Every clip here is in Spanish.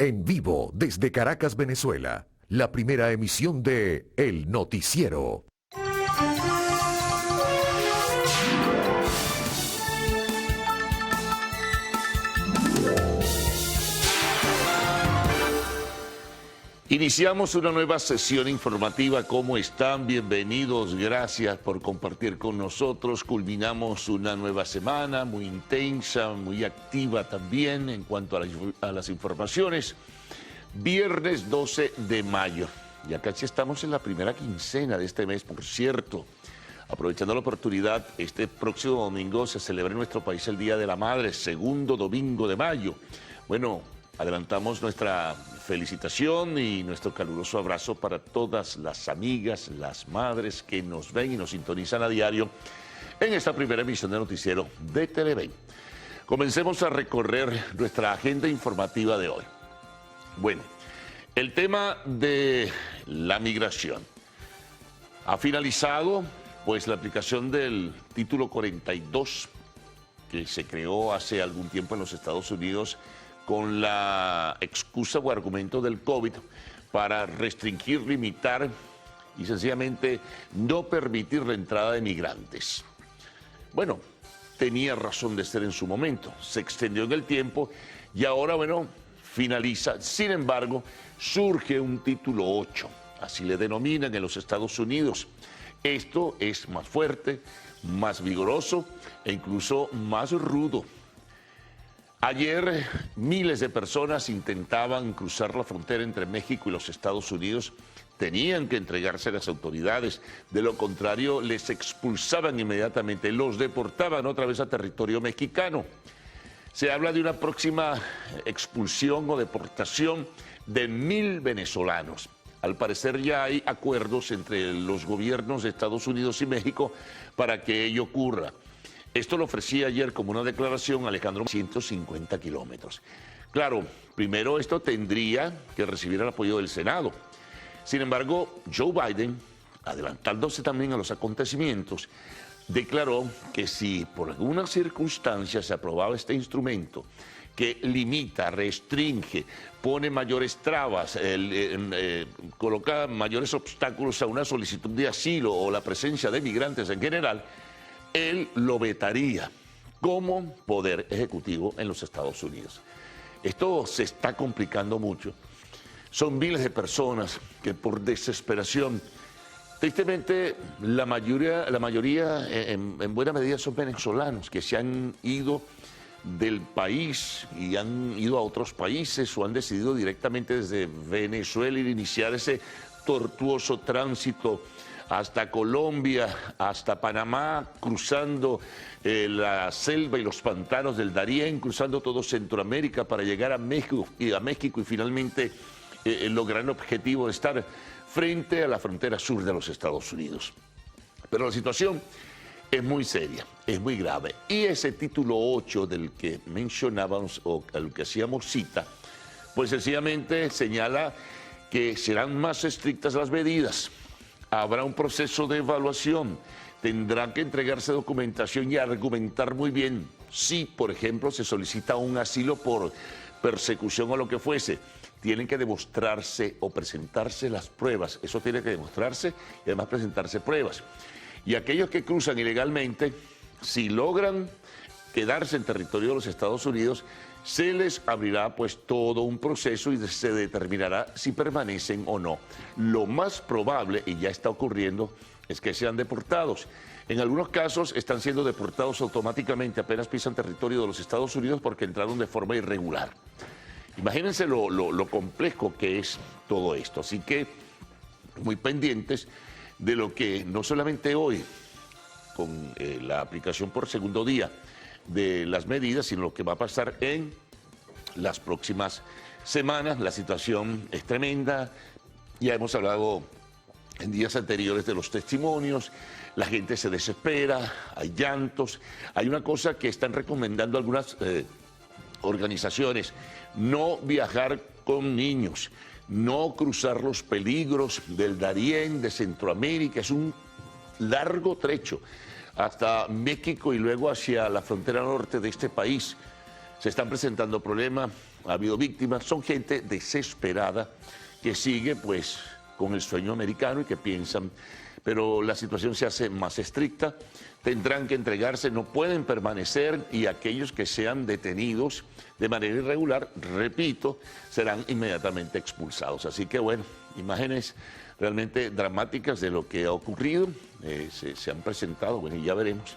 En vivo desde Caracas, Venezuela, la primera emisión de El Noticiero. Iniciamos una nueva sesión informativa. ¿Cómo están? Bienvenidos. Gracias por compartir con nosotros. Culminamos una nueva semana muy intensa, muy activa también en cuanto a las informaciones. Viernes 12 de mayo. Ya casi estamos en la primera quincena de este mes, por cierto. Aprovechando la oportunidad, este próximo domingo se celebra en nuestro país el Día de la Madre, segundo domingo de mayo. Bueno, adelantamos nuestra felicitación y nuestro caluroso abrazo para todas las amigas, las madres que nos ven y nos sintonizan a diario en esta primera emisión de Noticiero de Televen. Comencemos a recorrer nuestra agenda informativa de hoy. Bueno, el tema de la migración. Ha finalizado pues la aplicación del título 42 que se creó hace algún tiempo en los Estados Unidos con la excusa o argumento del COVID para restringir, limitar y sencillamente no permitir la entrada de migrantes. Bueno, tenía razón de ser en su momento, se extendió en el tiempo y ahora, bueno, finaliza. Sin embargo, surge un título 8, así le denominan en los Estados Unidos. Esto es más fuerte, más vigoroso e incluso más rudo. Ayer miles de personas intentaban cruzar la frontera entre México y los Estados Unidos. Tenían que entregarse a las autoridades, de lo contrario les expulsaban inmediatamente, los deportaban otra vez a territorio mexicano. Se habla de una próxima expulsión o deportación de 1,000 venezolanos. Al parecer ya hay acuerdos entre los gobiernos de Estados Unidos y México para que ello ocurra. Esto lo ofrecía ayer como una declaración Alejandro, 150 kilómetros. Claro, primero esto tendría que recibir el apoyo del Senado. Sin embargo, Joe Biden, adelantándose también a los acontecimientos, declaró que si por alguna circunstancia se aprobaba este instrumento que limita, restringe, pone mayores trabas, coloca mayores obstáculos a una solicitud de asilo o la presencia de migrantes en general, él lo vetaría como poder ejecutivo en los Estados Unidos. Esto se está complicando mucho. Son miles de personas que por desesperación, tristemente la mayoría en buena medida son venezolanos que se han ido del país y han ido a otros países o han decidido directamente desde Venezuela iniciar ese tortuoso tránsito hasta Colombia, hasta Panamá, cruzando la selva y los pantanos del Darién, cruzando todo Centroamérica para llegar a México y finalmente lograr el objetivo de estar frente a la frontera sur de los Estados Unidos. Pero la situación es muy seria, es muy grave. Y ese título 8 del que mencionábamos o al que hacíamos cita, pues sencillamente señala que serán más estrictas las medidas. Habrá un proceso de evaluación, tendrá que entregarse documentación y argumentar muy bien si, por ejemplo, se solicita un asilo por persecución o lo que fuese. Tienen que demostrarse o presentarse las pruebas, eso tiene que demostrarse y además presentarse pruebas. Y aquellos que cruzan ilegalmente, si logran quedarse en territorio de los Estados Unidos, se les abrirá pues todo un proceso y se determinará si permanecen o no. Lo más probable, y ya está ocurriendo, es que sean deportados. En algunos casos están siendo deportados automáticamente apenas pisan territorio de los Estados Unidos porque entraron de forma irregular. Imagínense lo complejo que es todo esto. Así que muy pendientes de lo que no solamente hoy, con la aplicación por segundo día de las medidas, sino lo que va a pasar en las próximas semanas. La situación es tremenda. Ya hemos hablado en días anteriores de los testimonios. La gente se desespera, hay llantos. Hay una cosa que están recomendando algunas organizaciones: no viajar con niños, no cruzar los peligros del Darién, de Centroamérica. Es un largo trecho hasta México y luego hacia la frontera norte de este país. Se están presentando problemas, ha habido víctimas, son gente desesperada que sigue pues con el sueño americano y que piensan, pero la situación se hace más estricta, tendrán que entregarse, no pueden permanecer y aquellos que sean detenidos de manera irregular, repito, serán inmediatamente expulsados. Así que bueno, imágenes realmente dramáticas de lo que ha ocurrido, se han presentado, bueno, y ya veremos.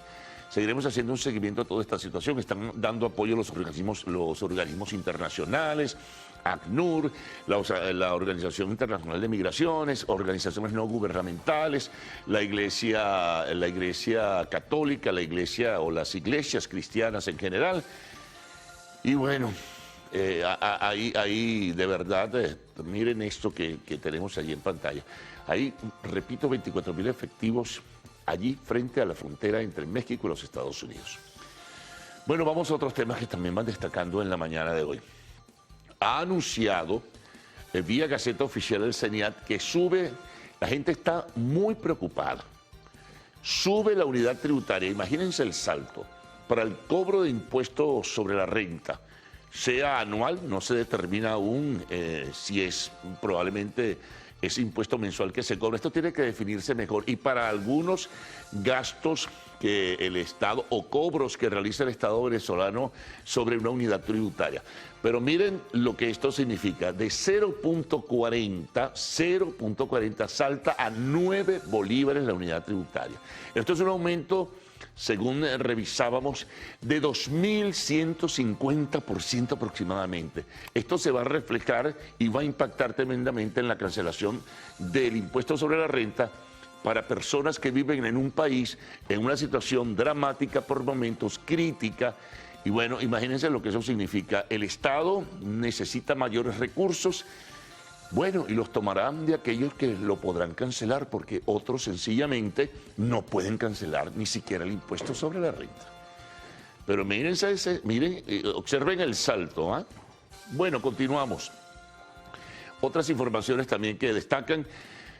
Seguiremos haciendo un seguimiento a toda esta situación. Están dando apoyo los organismos internacionales, ACNUR, la Organización Internacional de Migraciones, organizaciones no gubernamentales, la Iglesia Católica, la Iglesia o las iglesias cristianas en general. Y bueno, ahí de verdad, miren esto que tenemos allí en pantalla. Ahí, repito, 24.000 efectivos allí frente a la frontera entre México y los Estados Unidos. Bueno, vamos a otros temas que también van destacando en la mañana de hoy. Ha anunciado vía Gaceta Oficial del CENIAT que sube, la gente está muy preocupada, sube la unidad tributaria, imagínense el salto, para el cobro de impuestos sobre la renta, sea anual, no se determina aún si es probablemente ese impuesto mensual que se cobra. Esto tiene que definirse mejor y para algunos gastos que el Estado o cobros que realiza el Estado venezolano sobre una unidad tributaria. Pero miren lo que esto significa, de 0.40 salta a 9 bolívares la unidad tributaria. Esto es un aumento, según revisábamos, de 2.150% aproximadamente. Esto se va a reflejar y va a impactar tremendamente en la cancelación del impuesto sobre la renta para personas que viven en un país en una situación dramática, por momentos crítica. Y bueno, imagínense lo que eso significa. El Estado necesita mayores recursos. Bueno, y los tomarán de aquellos que lo podrán cancelar, porque otros sencillamente no pueden cancelar ni siquiera el impuesto sobre la renta. Pero miren, observen el salto. Bueno, continuamos. Otras informaciones también que destacan.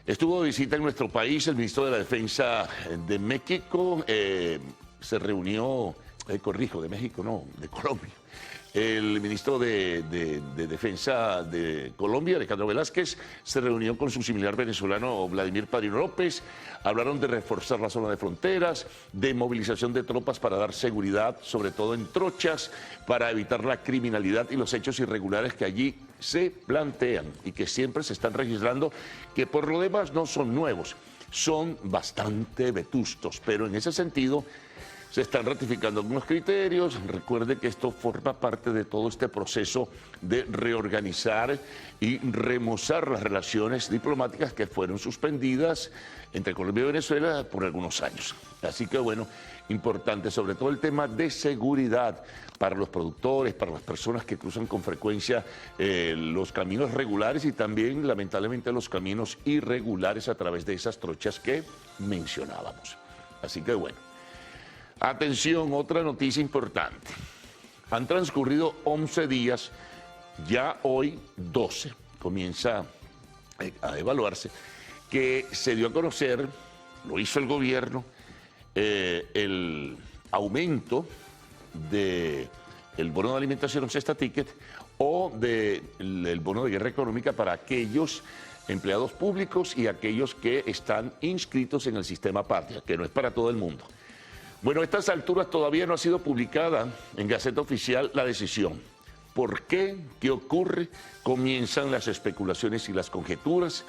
Estuvo de visita en nuestro país el ministro de la Defensa de México, se reunió, de México, no, de Colombia. El ministro de Defensa de Colombia, Alejandro Velázquez, se reunió con su similar venezolano Vladimir Padrino López. Hablaron de reforzar la zona de fronteras, de movilización de tropas para dar seguridad, sobre todo en trochas, para evitar la criminalidad y los hechos irregulares que allí se plantean y que siempre se están registrando, que por lo demás no son nuevos, son bastante vetustos, pero en ese sentido se están ratificando algunos criterios. Recuerde que esto forma parte de todo este proceso de reorganizar y remozar las relaciones diplomáticas que fueron suspendidas entre Colombia y Venezuela por algunos años. Así que bueno, importante, sobre todo el tema de seguridad para los productores, para las personas que cruzan con frecuencia los caminos regulares y también, lamentablemente, los caminos irregulares a través de esas trochas que mencionábamos. Así que bueno. Atención, otra noticia importante. Han transcurrido 11 días, ya hoy 12, comienza a evaluarse, que se dio a conocer, lo hizo el gobierno, el aumento del bono de alimentación o cesta ticket o del bono de guerra económica para aquellos empleados públicos y aquellos que están inscritos en el sistema Patria, que no es para todo el mundo. Bueno, a estas alturas todavía no ha sido publicada en Gaceta Oficial la decisión. ¿Por qué? ¿Qué ocurre? Comienzan las especulaciones y las conjeturas.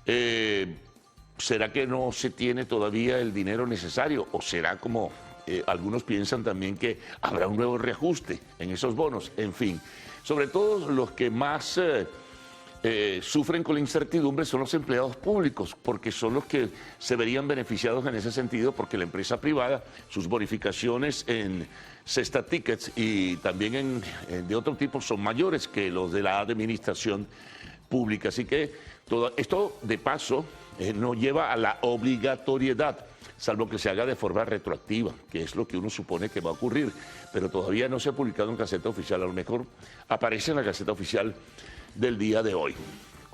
¿Será que no se tiene todavía el dinero necesario? ¿O será como algunos piensan también que habrá un nuevo reajuste en esos bonos? En fin, sobre todo los que más sufren con la incertidumbre son los empleados públicos, porque son los que se verían beneficiados en ese sentido, porque la empresa privada, sus bonificaciones en cesta tickets y también de otro tipo son mayores que los de la administración pública. Así que todo esto, de paso, no lleva a la obligatoriedad, salvo que se haga de forma retroactiva, que es lo que uno supone que va a ocurrir, pero todavía no se ha publicado en Gaceta Oficial, a lo mejor aparece en la Gaceta Oficial del día de hoy.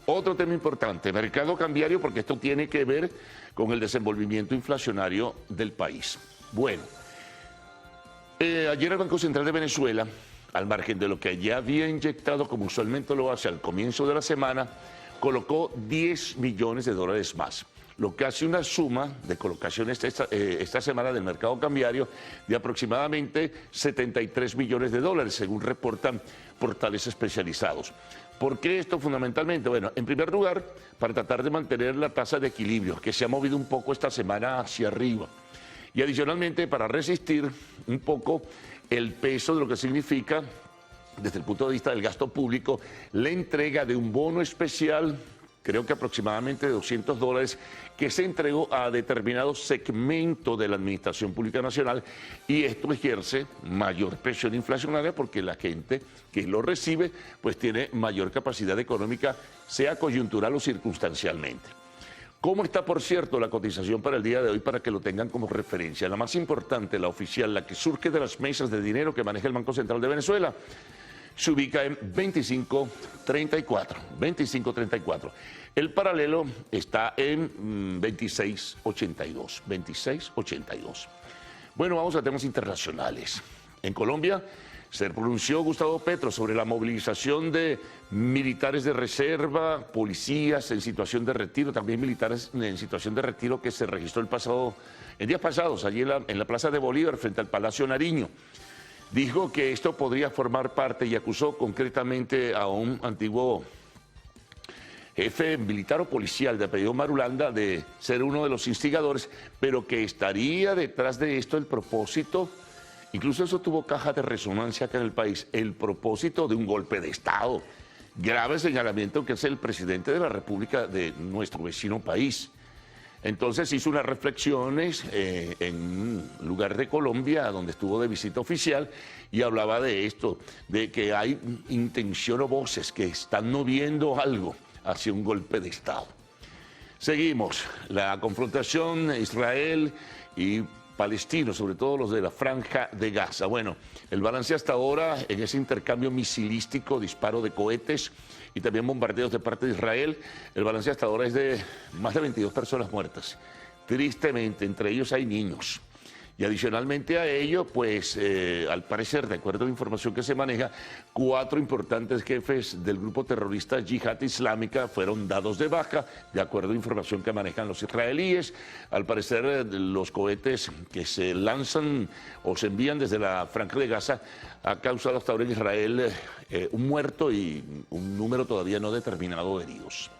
Otro tema importante, mercado cambiario, porque esto tiene que ver con el desenvolvimiento inflacionario del país. Bueno, ayer el Banco Central de Venezuela al margen de lo que ya había inyectado, como usualmente lo hace al comienzo de la semana, colocó $10 millones más, lo que hace una suma de colocaciones esta semana del mercado cambiario de aproximadamente $73 millones, según reportan portales especializados. ¿Por qué esto fundamentalmente? Bueno, en primer lugar, para tratar de mantener la tasa de equilibrio, que se ha movido un poco esta semana hacia arriba. Y adicionalmente, para resistir un poco el peso de lo que significa, desde el punto de vista del gasto público, la entrega de un bono especial, creo que aproximadamente de $200, que se entregó a determinado segmento de la Administración Pública Nacional, y esto ejerce mayor presión inflacionaria porque la gente que lo recibe pues tiene mayor capacidad económica, sea coyuntural o circunstancialmente. ¿Cómo está, por cierto, la cotización para el día de hoy, para que lo tengan como referencia? La más importante, la oficial, la que surge de las mesas de dinero que maneja el Banco Central de Venezuela, se ubica en 25.34. El paralelo está en 26.82. Bueno, vamos a temas internacionales. En Colombia se pronunció Gustavo Petro sobre la movilización de militares de reserva, policías en situación de retiro, también militares en situación de retiro, que se registró en días pasados, allí en la Plaza de Bolívar, frente al Palacio Nariño. Dijo que esto podría formar parte y acusó concretamente a un antiguo jefe militar o policial de apellido Marulanda de ser uno de los instigadores, pero que estaría detrás de esto el propósito, incluso eso tuvo caja de resonancia acá en el país, el propósito de un golpe de Estado. Grave señalamiento que es el presidente de la República de nuestro vecino país. Entonces hizo unas reflexiones en un lugar de Colombia donde estuvo de visita oficial y hablaba de esto, de que hay intención o voces que están moviendo algo hacia un golpe de Estado. Seguimos, la confrontación Israel y palestinos, sobre todo los de la Franja de Gaza. Bueno, el balance hasta ahora en ese intercambio misilístico, disparo de cohetes y también bombardeos de parte de Israel, el balance hasta ahora es de más de 22 personas muertas. Tristemente, entre ellos hay niños. Y adicionalmente a ello, pues al parecer, de acuerdo a la información que se maneja, 4 importantes jefes del grupo terrorista Yihad Islámica fueron dados de baja, de acuerdo a la información que manejan los israelíes. Al parecer, los cohetes que se lanzan o se envían desde la Franja de Gaza ha causado hasta ahora en Israel un muerto y un número todavía no determinado de heridos.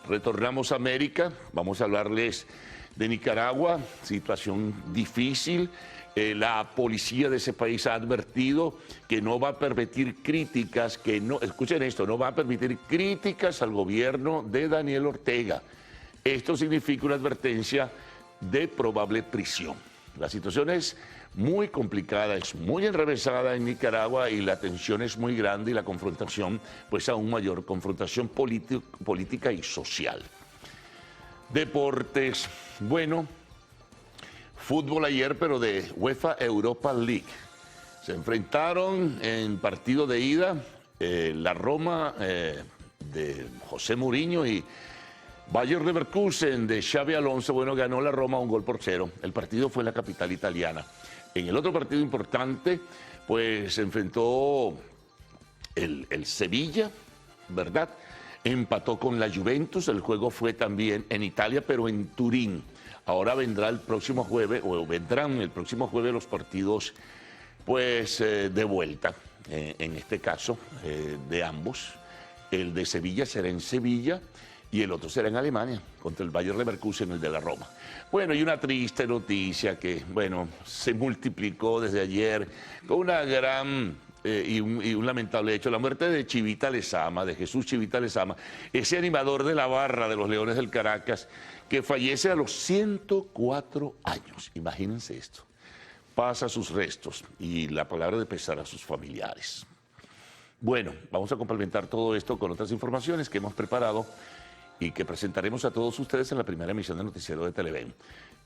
Retornamos a América, vamos a hablarles de Nicaragua, situación difícil. La policía de ese país ha advertido que no va a permitir críticas, escuchen esto, no va a permitir críticas al gobierno de Daniel Ortega. Esto significa una advertencia de probable prisión. La situación es muy complicada, es muy enrevesada en Nicaragua y la tensión es muy grande y la confrontación, pues aún mayor, confrontación política y social. Deportes, bueno, fútbol ayer, pero de UEFA Europa League. Se enfrentaron en partido de ida la Roma de José Mourinho y Bayer Leverkusen de Xabi Alonso. Bueno, ganó la Roma 1-0. El partido fue en la capital italiana. En el otro partido importante, pues se enfrentó el Sevilla, ¿verdad? Empató con la Juventus, el juego fue también en Italia, pero en Turín. Ahora vendrá el próximo jueves, o vendrán el próximo jueves los partidos, pues, de vuelta, en este caso, de ambos. El de Sevilla será en Sevilla y el otro será en Alemania, contra el Bayer Leverkusen, el de la Roma. Bueno, y una triste noticia que, bueno, se multiplicó desde ayer con una gran y un lamentable hecho, la muerte de Chivita Lezama, de Jesús Chivita Lezama, ese animador de la barra de los Leones del Caracas, que fallece a los 104 años. Imagínense esto. Pasa sus restos y la palabra de pesar a sus familiares. Bueno, vamos a complementar todo esto con otras informaciones que hemos preparado y que presentaremos a todos ustedes en la primera emisión del Noticiero de Televen.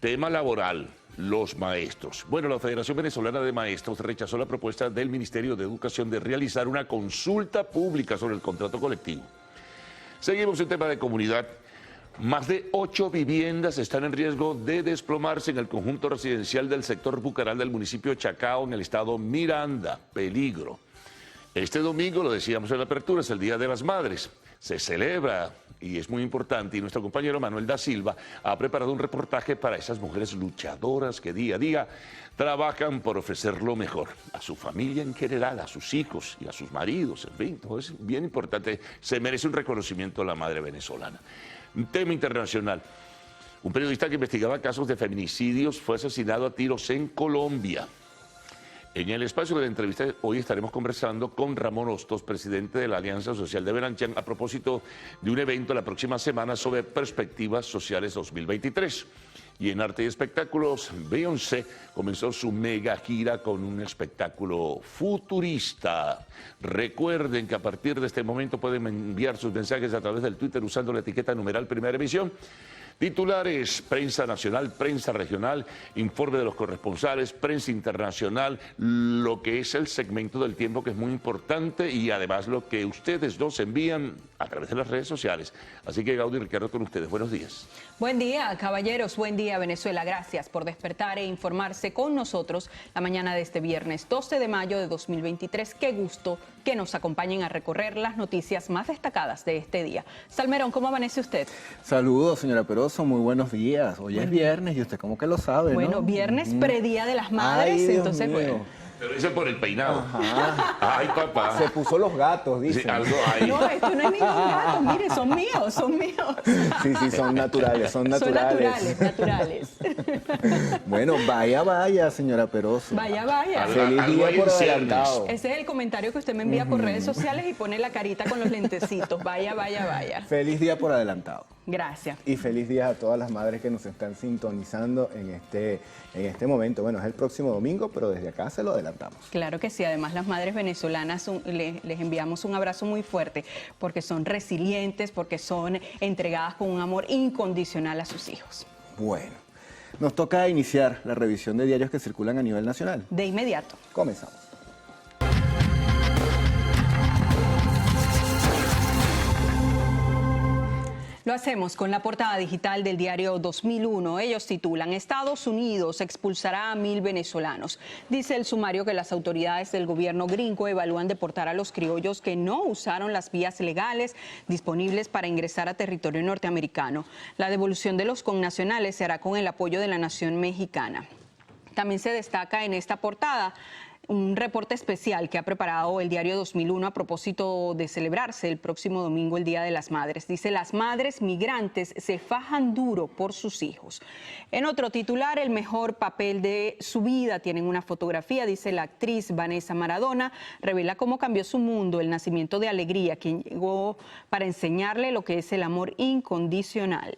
Tema laboral, los maestros. Bueno, la Federación Venezolana de Maestros rechazó la propuesta del Ministerio de Educación de realizar una consulta pública sobre el contrato colectivo. Seguimos en tema de comunidad. Más de 8 viviendas están en riesgo de desplomarse en el conjunto residencial del sector Bucaral del municipio de Chacao, en el estado Miranda. Peligro. Este domingo, lo decíamos en la apertura, es el Día de las Madres. Se celebra y es muy importante, y nuestro compañero Manuel da Silva ha preparado un reportaje para esas mujeres luchadoras que día a día trabajan por ofrecer lo mejor a su familia en general, a sus hijos y a sus maridos, en fin, todo es bien importante. Se merece un reconocimiento a la madre venezolana. Un tema internacional. Un periodista que investigaba casos de feminicidios fue asesinado a tiros en Colombia. En el espacio de la entrevista hoy estaremos conversando con Ramón Hostos, presidente de la Alianza Social de Beranchán, a propósito de un evento la próxima semana sobre perspectivas sociales 2023. Y en arte y espectáculos, Beyoncé comenzó su mega gira con un espectáculo futurista. Recuerden que a partir de este momento pueden enviar sus mensajes a través del Twitter usando la etiqueta numeral Primera Emisión. Titulares: prensa nacional, prensa regional, informe de los corresponsales, prensa internacional, lo que es el segmento del tiempo, que es muy importante, y además lo que ustedes nos envían a través de las redes sociales. Así que Gaudí y Ricardo con ustedes. Buenos días. Buen día, caballeros. Buen día, Venezuela. Gracias por despertar e informarse con nosotros la mañana de este viernes 12 de mayo de 2023. Qué gusto que nos acompañen a recorrer las noticias más destacadas de este día. Salmerón, ¿cómo amanece usted? Saludos, señora Peroso, muy buenos días. Hoy es viernes y usted como que lo sabe, ¿no? Bueno, viernes predía de las madres, Ay, Dios entonces mío. bueno. Pero eso es por el peinado. Ajá. Ay, papá. Se puso los gatos, dice. Sí, algo hay. No, esto no es ningún gato, mire, son míos, son míos. Sí, son naturales, son naturales. Son naturales. Bueno, vaya, señora Peroso. Vaya, vaya. Feliz Algo día hay por en adelantado. Ese es el comentario que usted me envía por redes sociales y pone la carita con los lentecitos. Vaya. Feliz día por adelantado. Gracias. Y feliz día a todas las madres que nos están sintonizando en este momento. Bueno, es el próximo domingo, pero desde acá se lo adelantamos. Claro que sí, además las madres venezolanas les enviamos un abrazo muy fuerte porque son resilientes, porque son entregadas con un amor incondicional a sus hijos. Bueno, nos toca iniciar la revisión de diarios que circulan a nivel nacional. De inmediato. Comenzamos. Lo hacemos con la portada digital del diario 2001. Ellos titulan: Estados Unidos expulsará a 1000 venezolanos. Dice el sumario que las autoridades del gobierno gringo evalúan deportar a los criollos que no usaron las vías legales disponibles para ingresar a territorio norteamericano. La devolución de los connacionales se hará con el apoyo de la nación mexicana. También se destaca en esta portada un reporte especial que ha preparado el diario 2001 a propósito de celebrarse el próximo domingo el Día de las Madres. Dice: las madres migrantes se fajan duro por sus hijos. En otro titular, el mejor papel de su vida. Tienen una fotografía, dice la actriz Vanessa Maradona, revela cómo cambió su mundo, el nacimiento de Alegría, quien llegó para enseñarle lo que es el amor incondicional.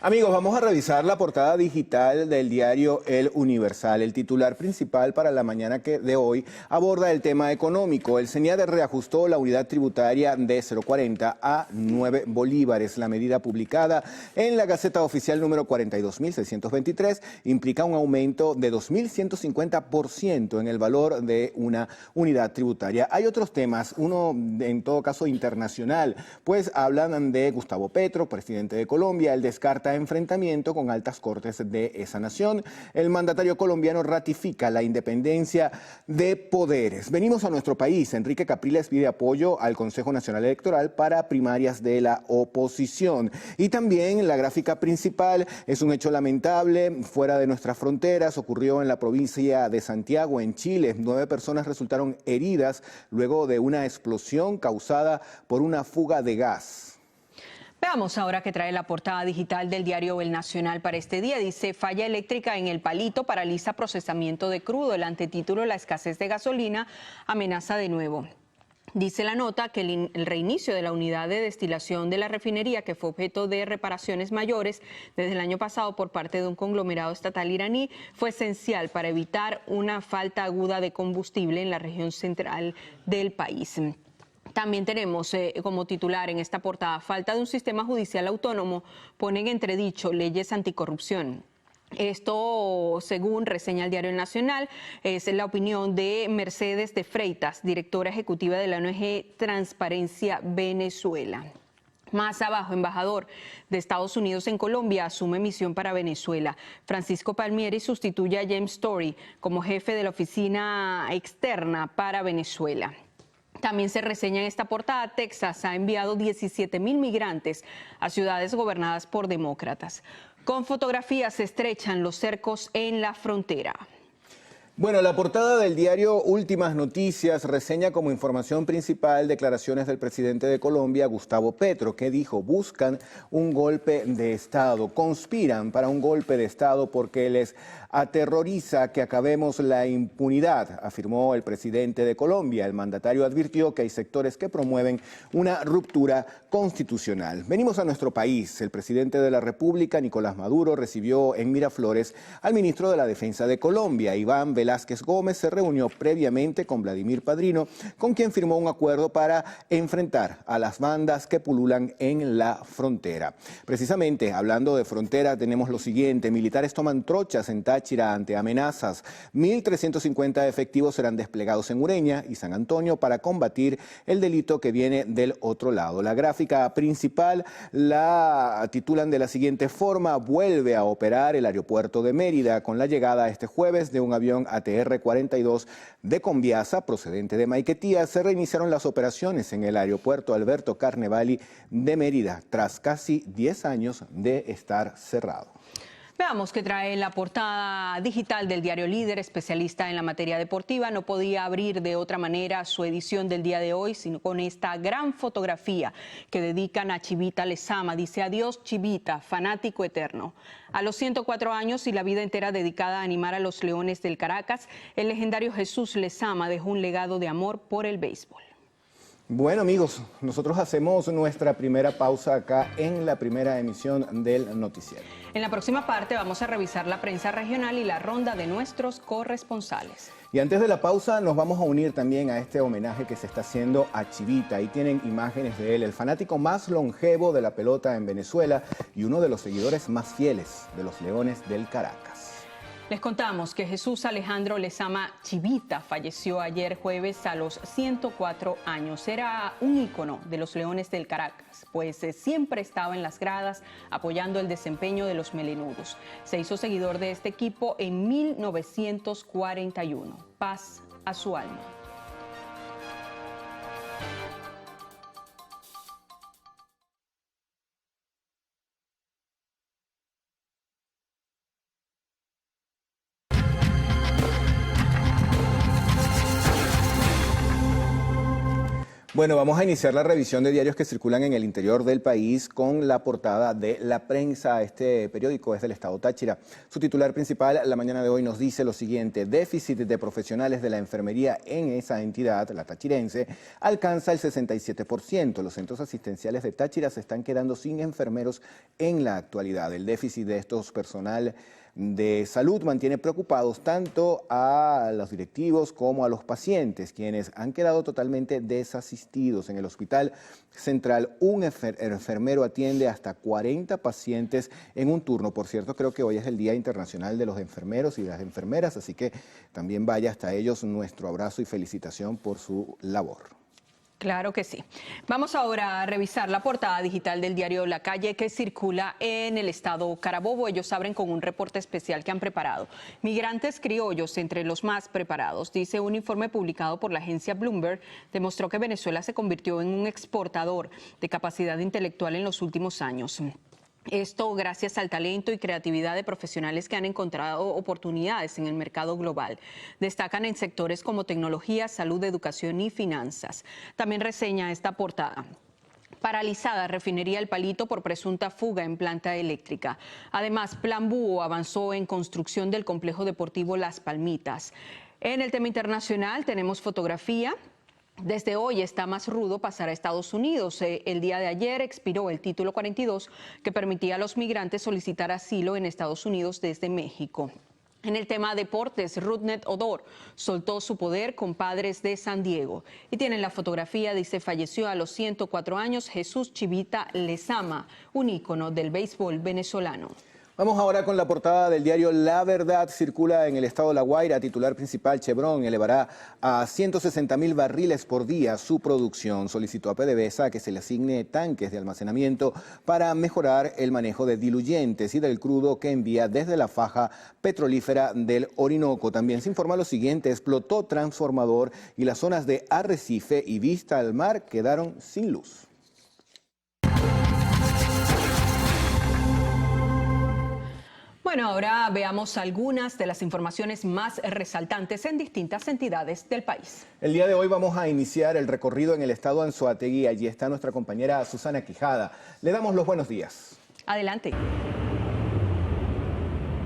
Amigos, vamos a revisar la portada digital del diario El Universal. El titular principal para la mañana de hoy aborda el tema económico. El CENIAD reajustó la unidad tributaria de 0,40 a 9 bolívares. La medida publicada en la Gaceta Oficial número 42.623 implica un aumento de 2.150% en el valor de una unidad tributaria. Hay otros temas, uno en todo caso internacional, pues hablan de Gustavo Petro, presidente de Colombia. Él descarta enfrentamiento con altas cortes de esa nación. El mandatario colombiano ratifica la independencia de poderes. Venimos a nuestro país. Enrique Capriles pide apoyo al Consejo Nacional Electoral para primarias de la oposición. Y también la gráfica principal es un hecho lamentable fuera de nuestras fronteras. Ocurrió en la provincia de Santiago, en Chile. 9 personas resultaron heridas luego de una explosión causada por una fuga de gas. Veamos ahora qué trae la portada digital del diario El Nacional para este día. Dice: falla eléctrica en El Palito paraliza procesamiento de crudo. El antetítulo: la escasez de gasolina amenaza de nuevo. Dice la nota que el reinicio de la unidad de destilación de la refinería, que fue objeto de reparaciones mayores desde el año pasado por parte de un conglomerado estatal iraní, fue esencial para evitar una falta aguda de combustible en la región central del país. También tenemos como titular en esta portada: falta de un sistema judicial autónomo pone en entredicho leyes anticorrupción. Esto, según reseña el diario Nacional, es la opinión de Mercedes de Freitas, directora ejecutiva de la ONG Transparencia Venezuela. Más abajo, embajador de Estados Unidos en Colombia asume misión para Venezuela. Francisco Palmieri sustituye a James Story como jefe de la oficina externa para Venezuela. También se reseña en esta portada, Texas ha enviado 17.000 migrantes a ciudades gobernadas por demócratas. Con fotografías se estrechan los cercos en la frontera. Bueno, la portada del diario Últimas Noticias reseña como información principal declaraciones del presidente de Colombia, Gustavo Petro, que dijo: buscan un golpe de Estado, conspiran para un golpe de Estado porque les aterroriza que acabemos la impunidad, afirmó el presidente de Colombia. El mandatario advirtió que hay sectores que promueven una ruptura constitucional. Venimos a nuestro país. El presidente de la República, Nicolás Maduro, recibió en Miraflores al ministro de la Defensa de Colombia, Iván Velázquez Gómez. Se reunió previamente con Vladimir Padrino, con quien firmó un acuerdo para enfrentar a las bandas que pululan en la frontera. Precisamente, hablando de frontera, tenemos lo siguiente: militares toman trochas en Táchira ante amenazas. 1.350 efectivos serán desplegados en Ureña y San Antonio para combatir el delito que viene del otro lado. La gráfica principal la titulan de la siguiente forma: vuelve a operar el aeropuerto de Mérida con la llegada este jueves de un avión ATR-42 de Conviasa procedente de Maiquetía. Se reiniciaron las operaciones en el aeropuerto Alberto Carnevali de Mérida tras casi 10 años de estar cerrado. Veamos qué trae la portada digital del diario Líder. Especialista en la materia deportiva, no podía abrir de otra manera su edición del día de hoy sino con esta gran fotografía que dedican a Chivita Lezama. Dice: adiós Chivita, fanático eterno. A los 104 años y la vida entera dedicada a animar a los Leones del Caracas, el legendario Jesús Lezama dejó un legado de amor por el béisbol. Bueno, amigos, nosotros hacemos nuestra primera pausa acá en la primera emisión del noticiero. En la próxima parte vamos a revisar la prensa regional y la ronda de nuestros corresponsales. Y antes de la pausa nos vamos a unir también a este homenaje que se está haciendo a Chivita. Ahí tienen imágenes de él, el fanático más longevo de la pelota en Venezuela y uno de los seguidores más fieles de los Leones del Caracas. Les contamos que Jesús Alejandro Lezama Chivita falleció ayer jueves a los 104 años. Era un ícono de los Leones del Caracas, pues siempre estaba en las gradas apoyando el desempeño de los melenudos. Se hizo seguidor de este equipo en 1941. Paz a su alma. Bueno, vamos a iniciar la revisión de diarios que circulan en el interior del país con la portada de La Prensa. Este periódico es del estado Táchira. Su titular principal la mañana de hoy nos dice lo siguiente: déficit de profesionales de la enfermería en esa entidad, la tachirense, alcanza el 67%. Los centros asistenciales de Táchira se están quedando sin enfermeros en la actualidad. El déficit de estos personal de salud mantiene preocupados tanto a los directivos como a los pacientes, quienes han quedado totalmente desasistidos. En el Hospital Central, un enfermero atiende hasta 40 pacientes en un turno. Por cierto, creo que hoy es el Día Internacional de los Enfermeros y de las Enfermeras, así que también vaya hasta ellos nuestro abrazo y felicitación por su labor. Claro que sí. Vamos ahora a revisar la portada digital del diario La Calle que circula en el estado Carabobo. Ellos abren con un reporte especial que han preparado. Migrantes criollos entre los más preparados. Dice un informe publicado por la agencia Bloomberg, demostró que Venezuela se convirtió en un exportador de capacidad intelectual en los últimos años. Esto gracias al talento y creatividad de profesionales que han encontrado oportunidades en el mercado global. Destacan en sectores como tecnología, salud, educación y finanzas. También reseña esta portada: paralizada refinería El Palito por presunta fuga en planta eléctrica. Además, Plan Búho avanzó en construcción del complejo deportivo Las Palmitas. En el tema internacional tenemos fotografía. Desde hoy está más rudo pasar a Estados Unidos. El día de ayer expiró el título 42 que permitía a los migrantes solicitar asilo en Estados Unidos desde México. En el tema deportes, Rudnet Odor soltó su poder con Padres de San Diego. Y tienen la fotografía, dice: falleció a los 104 años Jesús Chivita Lezama, un ícono del béisbol venezolano. Vamos ahora con la portada del diario La Verdad. Circula en el estado de La Guaira. Titular principal: Chevron elevará a 160.000 barriles por día su producción. Solicitó a PDVSA que se le asigne tanques de almacenamiento para mejorar el manejo de diluyentes y del crudo que envía desde la faja petrolífera del Orinoco. También se informa lo siguiente: explotó transformador y las zonas de Arrecife y Vista al Mar quedaron sin luz. Bueno, ahora veamos algunas de las informaciones más resaltantes en distintas entidades del país. El día de hoy vamos a iniciar el recorrido en el estado Anzoátegui. Allí está nuestra compañera Susana Quijada. Le damos los buenos días. Adelante.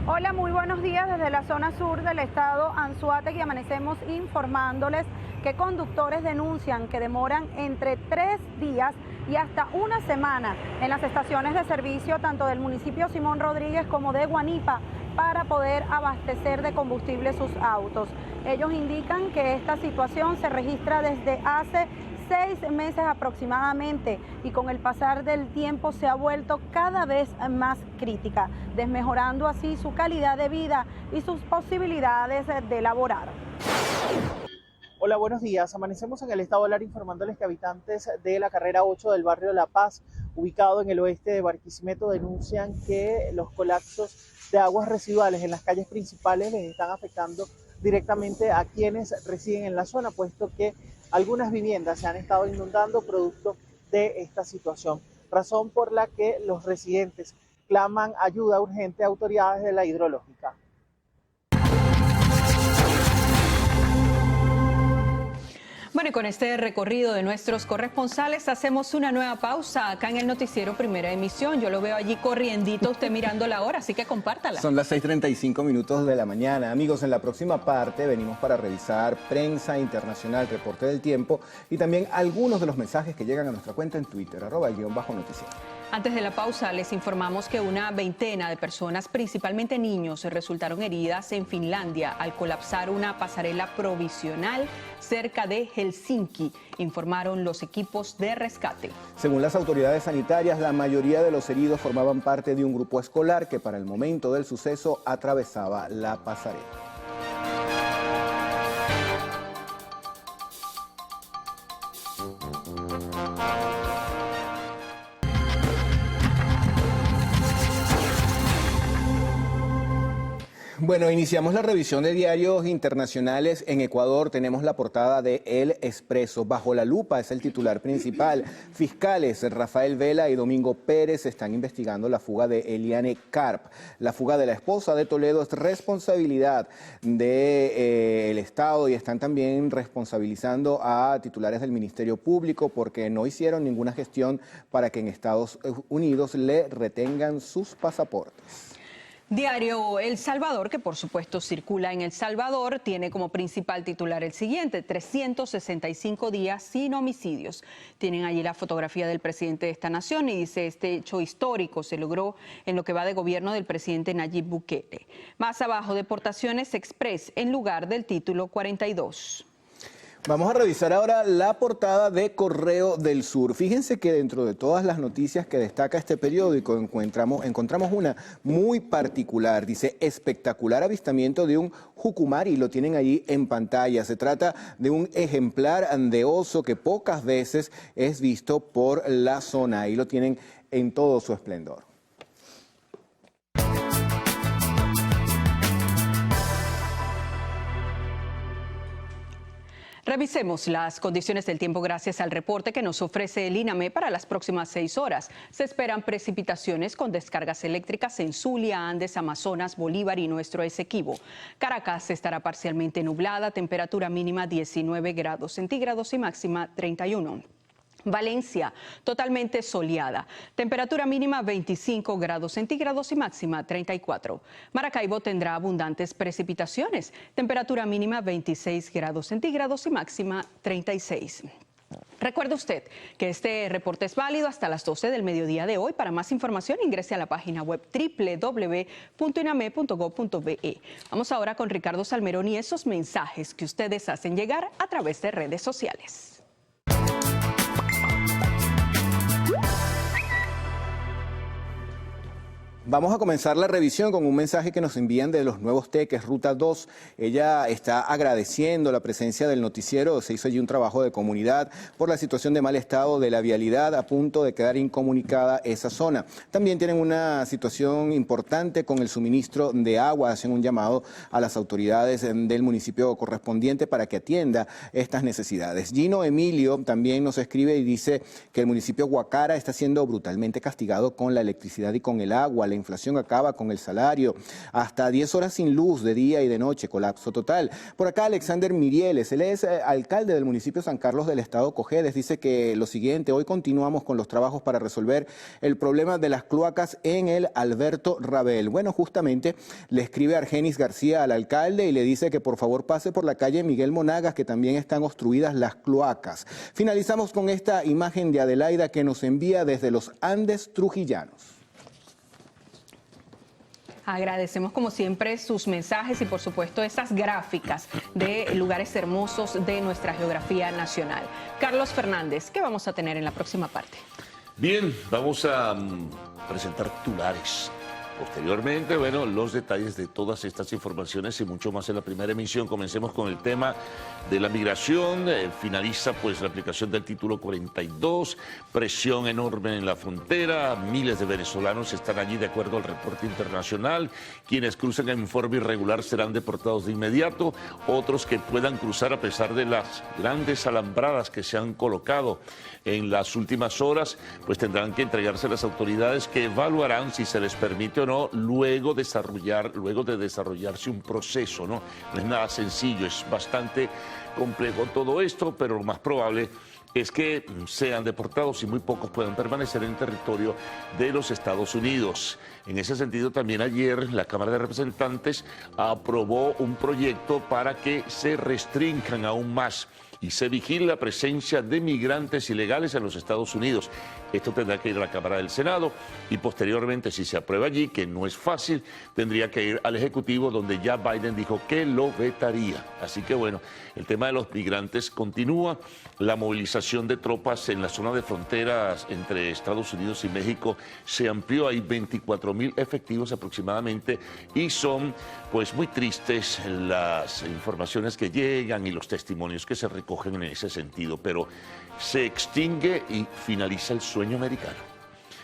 Hola, muy buenos días. Desde la zona sur del estado Anzoátegui amanecemos informándoles que conductores denuncian que demoran entre 3 días y hasta una semana en las estaciones de servicio tanto del municipio Simón Rodríguez como de Guanipa para poder abastecer de combustible sus autos. Ellos indican que esta situación se registra desde hace 6 meses aproximadamente y con el pasar del tiempo se ha vuelto cada vez más crítica, desmejorando así su calidad de vida y sus posibilidades de laborar. Hola, buenos días. Amanecemos en el estado Lara informándoles que habitantes de la carrera 8 del barrio La Paz, ubicado en el oeste de Barquisimeto, denuncian que los colapsos de aguas residuales en las calles principales les están afectando directamente a quienes residen en la zona, puesto que algunas viviendas se han estado inundando producto de esta situación, razón por la que los residentes claman ayuda urgente a autoridades de la hidrológica. Bueno, y con este recorrido de nuestros corresponsales hacemos una nueva pausa acá en el noticiero Primera Emisión. Yo lo veo allí corriendito, usted mirando la hora, así que compártala. Son las 6:35 minutos de la mañana. Amigos, en la próxima parte venimos para revisar prensa internacional, reporte del tiempo y también algunos de los mensajes que llegan a nuestra cuenta en Twitter, @_noticiero. Antes de la pausa, les informamos que una veintena de personas, principalmente niños, resultaron heridas en Finlandia al colapsar una pasarela provisional cerca de Helsinki, informaron los equipos de rescate. Según las autoridades sanitarias, la mayoría de los heridos formaban parte de un grupo escolar que para el momento del suceso atravesaba la pasarela. Bueno, iniciamos la revisión de diarios internacionales. En Ecuador tenemos la portada de El Expreso. Bajo la lupa es el titular principal. Fiscales Rafael Vela y Domingo Pérez están investigando la fuga de Eliane Karp. La fuga de la esposa de Toledo es responsabilidad del Estado y están también responsabilizando a titulares del Ministerio Público porque no hicieron ninguna gestión para que en Estados Unidos le retengan sus pasaportes. Diario El Salvador, que por supuesto circula en El Salvador, tiene como principal titular el siguiente: 365 días sin homicidios. Tienen allí la fotografía del presidente de esta nación y dice: este hecho histórico se logró en lo que va de gobierno del presidente Nayib Bukele. Más abajo, deportaciones express en lugar del título 42. Vamos a revisar ahora la portada de Correo del Sur. Fíjense que dentro de todas las noticias que destaca este periódico encontramos una muy particular. Dice: espectacular avistamiento de un jucumari, lo tienen allí en pantalla. Se trata de un ejemplar de oso que pocas veces es visto por la zona. Ahí lo tienen en todo su esplendor. Revisemos las condiciones del tiempo gracias al reporte que nos ofrece el INAME para las próximas 6 horas. Se esperan precipitaciones con descargas eléctricas en Zulia, Andes, Amazonas, Bolívar y nuestro Esequibo. Caracas estará parcialmente nublada, temperatura mínima 19 grados centígrados y máxima 31. Valencia, totalmente soleada. Temperatura mínima 25 grados centígrados y máxima 34. Maracaibo tendrá abundantes precipitaciones. Temperatura mínima 26 grados centígrados y máxima 36. Recuerde usted que este reporte es válido hasta las 12 del mediodía de hoy. Para más información ingrese a la página web www.iname.gov.be. Vamos ahora con Ricardo Salmerón y esos mensajes que ustedes hacen llegar a través de redes sociales. Vamos a comenzar la revisión con un mensaje que nos envían de Los Nuevos Teques, Ruta 2. Ella está agradeciendo la presencia del noticiero. Se hizo allí un trabajo de comunidad por la situación de mal estado de la vialidad, a punto de quedar incomunicada esa zona. También tienen una situación importante con el suministro de agua. Hacen un llamado a las autoridades del municipio correspondiente para que atienda estas necesidades. Gino Emilio también nos escribe y dice que el municipio Guacara está siendo brutalmente castigado con la electricidad y con el agua. La inflación acaba con el salario, hasta 10 horas sin luz de día y de noche, colapso total. Por acá Alexander Mirieles, él es alcalde del municipio San Carlos del estado Cojedes, dice que lo siguiente: hoy continuamos con los trabajos para resolver el problema de las cloacas en el Alberto Rabel. Bueno, justamente le escribe Argenis García al alcalde y le dice que por favor pase por la calle Miguel Monagas, que también están obstruidas las cloacas. Finalizamos con esta imagen de Adelaida que nos envía desde los Andes trujillanos. Agradecemos como siempre sus mensajes y por supuesto esas gráficas de lugares hermosos de nuestra geografía nacional. Carlos Fernández, ¿qué vamos a tener en la próxima parte? Bien, vamos a presentar titulares. Posteriormente, bueno, los detalles de todas estas informaciones y mucho más en la primera emisión. Comencemos con el tema de la migración. Finaliza pues la aplicación del título 42, presión enorme en la frontera. Miles de venezolanos están allí de acuerdo al reporte internacional. Quienes crucen en forma irregular serán deportados de inmediato. Otros que puedan cruzar a pesar de las grandes alambradas que se han colocado en las últimas horas, pues tendrán que entregarse a las autoridades que evaluarán si se les permite o no luego de desarrollarse un proceso, ¿no? No es nada sencillo, es bastante complejo todo esto, pero lo más probable es que sean deportados y muy pocos puedan permanecer en el territorio de los Estados Unidos. En ese sentido, también ayer la Cámara de Representantes aprobó un proyecto para que se restrinjan aún más y se vigile la presencia de migrantes ilegales en los Estados Unidos. Esto tendrá que ir a la Cámara del Senado y posteriormente, si se aprueba allí, que no es fácil, tendría que ir al Ejecutivo, donde ya Biden dijo que lo vetaría. Así que bueno, el tema de los migrantes continúa. La movilización de tropas en la zona de fronteras entre Estados Unidos y México se amplió. Hay 24.000 efectivos aproximadamente y son pues muy tristes las informaciones que llegan y los testimonios que se recogen en ese sentido, pero se extingue y finaliza el sueño americano.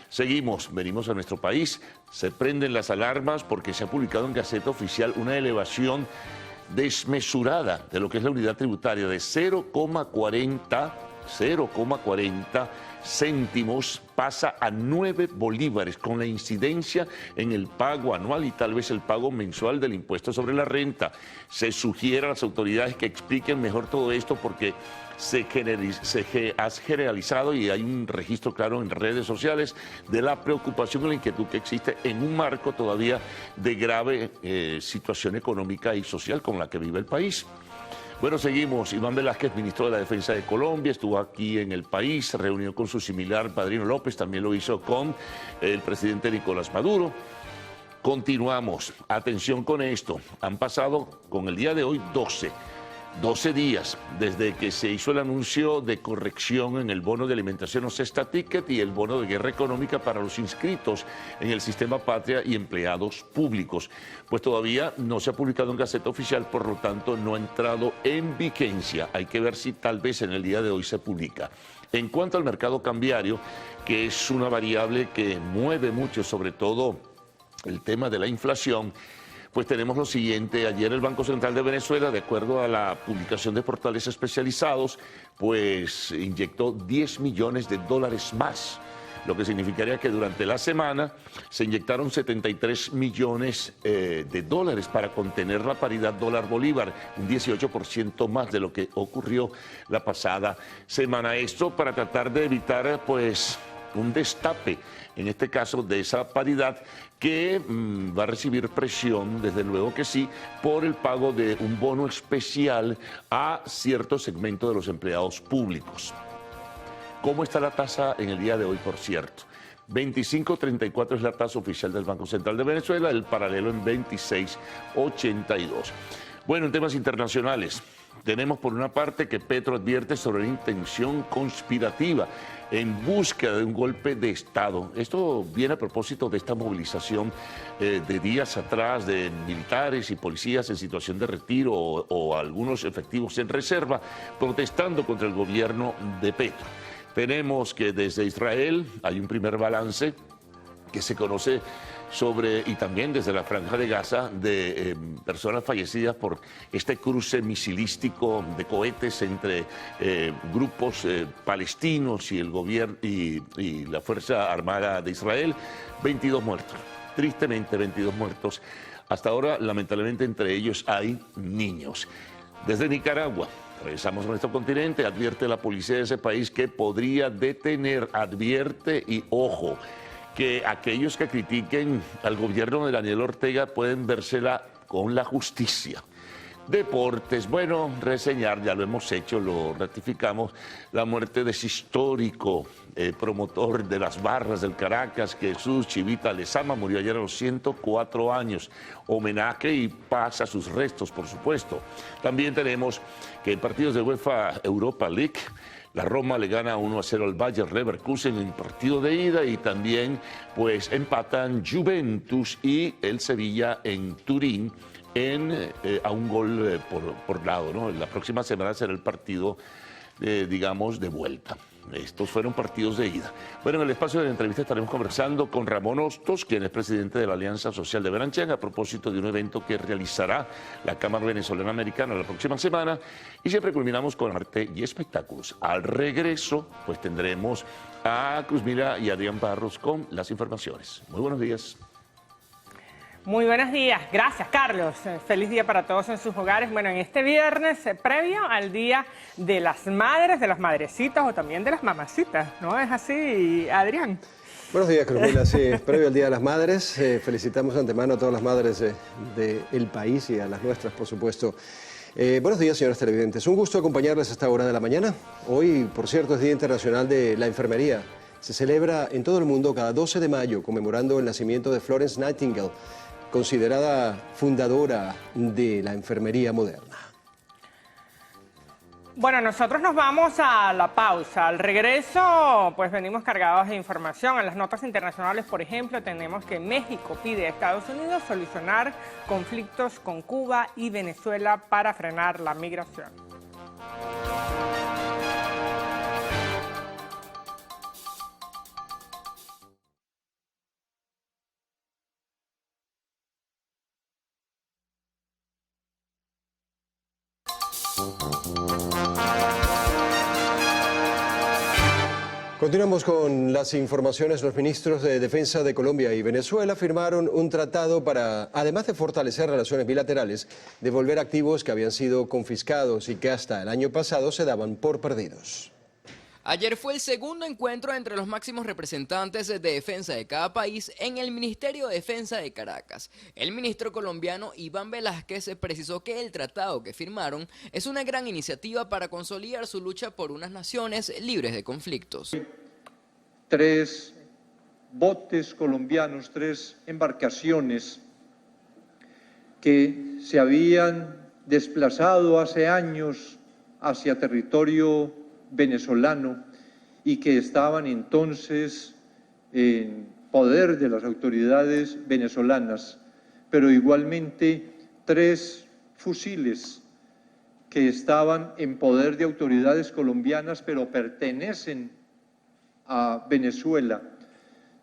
Seguimos, venimos a nuestro país, se prenden las alarmas porque se ha publicado en Gaceta Oficial una elevación desmesurada de lo que es la unidad tributaria de 0,40 céntimos, pasa a 9 bolívares, con la incidencia en el pago anual y tal vez el pago mensual del impuesto sobre la renta. Se sugiere a las autoridades que expliquen mejor todo esto porque se ha generalizado y hay un registro claro en redes sociales de la preocupación y la inquietud que existe en un marco todavía de grave situación económica y social con la que vive el país. Bueno, seguimos. Iván Velázquez, ministro de la Defensa de Colombia, estuvo aquí en el país, se reunió con su similar Padrino López, también lo hizo con el presidente Nicolás Maduro. Continuamos. Atención con esto. Han pasado con el día de hoy 12 días desde que se hizo el anuncio de corrección en el bono de alimentación o cesta ticket y el bono de guerra económica para los inscritos en el sistema Patria y empleados públicos. Pues todavía no se ha publicado en Gaceta Oficial, por lo tanto no ha entrado en vigencia. Hay que ver si tal vez en el día de hoy se publica. En cuanto al mercado cambiario, que es una variable que mueve mucho, sobre todo el tema de la inflación, pues tenemos lo siguiente. Ayer el Banco Central de Venezuela, de acuerdo a la publicación de portales especializados, pues inyectó $10 millones más, lo que significaría que durante la semana se inyectaron 73 millones de dólares para contener la paridad dólar-bolívar, un 18% más de lo que ocurrió la pasada semana. Esto para tratar de evitar pues un destape, en este caso de esa paridad, que va a recibir presión, desde luego que sí, por el pago de un bono especial a cierto segmento de los empleados públicos. ¿Cómo está la tasa en el día de hoy, por cierto? 25.34 es la tasa oficial del Banco Central de Venezuela, el paralelo en 26.82. Bueno, en temas internacionales, Tenemos por una parte que Petro advierte sobre una intención conspirativa en búsqueda de un golpe de Estado. Esto viene a propósito de esta movilización de días atrás de militares y policías en situación de retiro o algunos efectivos en reserva protestando contra el gobierno de Petro. Tenemos que desde Israel hay un primer balance que se conoce sobre, y también desde la Franja de Gaza, de personas fallecidas por este cruce misilístico de cohetes entre grupos palestinos y el gobierno y la Fuerza Armada de Israel. 22 muertos, tristemente 22 muertos. Hasta ahora, lamentablemente, entre ellos hay niños. Desde Nicaragua, regresamos a nuestro continente, advierte la policía de ese país que podría detener, advierte y ojo, que aquellos que critiquen al gobierno de Daniel Ortega pueden vérsela con la justicia. Deportes, bueno, reseñar, ya lo hemos hecho, lo ratificamos, la muerte de ese histórico promotor de las barras del Caracas, Jesús Chivita Lezama, murió ayer a los 104 años. Homenaje y paz a sus restos, por supuesto. También tenemos que en partidos de UEFA Europa League, la Roma le gana 1-0 al Bayer Leverkusen en partido de ida y también pues empatan Juventus y el Sevilla en Turín a un gol por lado, ¿no? La próxima semana será el partido, digamos, de vuelta. Estos fueron partidos de ida. Bueno, en el espacio de la entrevista estaremos conversando con Ramón Hostos, quien es presidente de la Alianza Social de Beranchán, a propósito de un evento que realizará la Cámara Venezolana Americana la próxima semana. Y siempre culminamos con arte y espectáculos. Al regreso, pues tendremos a Cruzmila y Adrián Barros con las informaciones. Muy buenos días. Muy buenos días, gracias Carlos. Feliz día para todos en sus hogares. Bueno, en este viernes, previo al Día de las Madres, de las madrecitas o también de las mamacitas, ¿no es así, Adrián? Buenos días, Cruzmila. Sí, previo al Día de las Madres, felicitamos de antemano a todas las madres del país y a las nuestras, por supuesto. Buenos días, señores televidentes. Un gusto acompañarles a esta hora de la mañana. Hoy, por cierto, es Día Internacional de la Enfermería. Se celebra en todo el mundo cada 12 de mayo, conmemorando el nacimiento de Florence Nightingale, considerada fundadora de la enfermería moderna. Bueno, nosotros nos vamos a la pausa. Al regreso, pues venimos cargados de información. En las notas internacionales, por ejemplo, tenemos que México pide a Estados Unidos solucionar conflictos con Cuba y Venezuela para frenar la migración. Continuamos con las informaciones. Los ministros de Defensa de Colombia y Venezuela firmaron un tratado para, además de fortalecer relaciones bilaterales, devolver activos que habían sido confiscados y que hasta el año pasado se daban por perdidos. Ayer fue el segundo encuentro entre los máximos representantes de defensa de cada país en el Ministerio de Defensa de Caracas. El ministro colombiano Iván Velázquez precisó que el tratado que firmaron es una gran iniciativa para consolidar su lucha por unas naciones libres de conflictos. 3 botes colombianos, 3 embarcaciones que se habían desplazado hace años hacia territorio venezolano y que estaban entonces en poder de las autoridades venezolanas, pero igualmente 3 fusiles que estaban en poder de autoridades colombianas, pero pertenecen a Venezuela.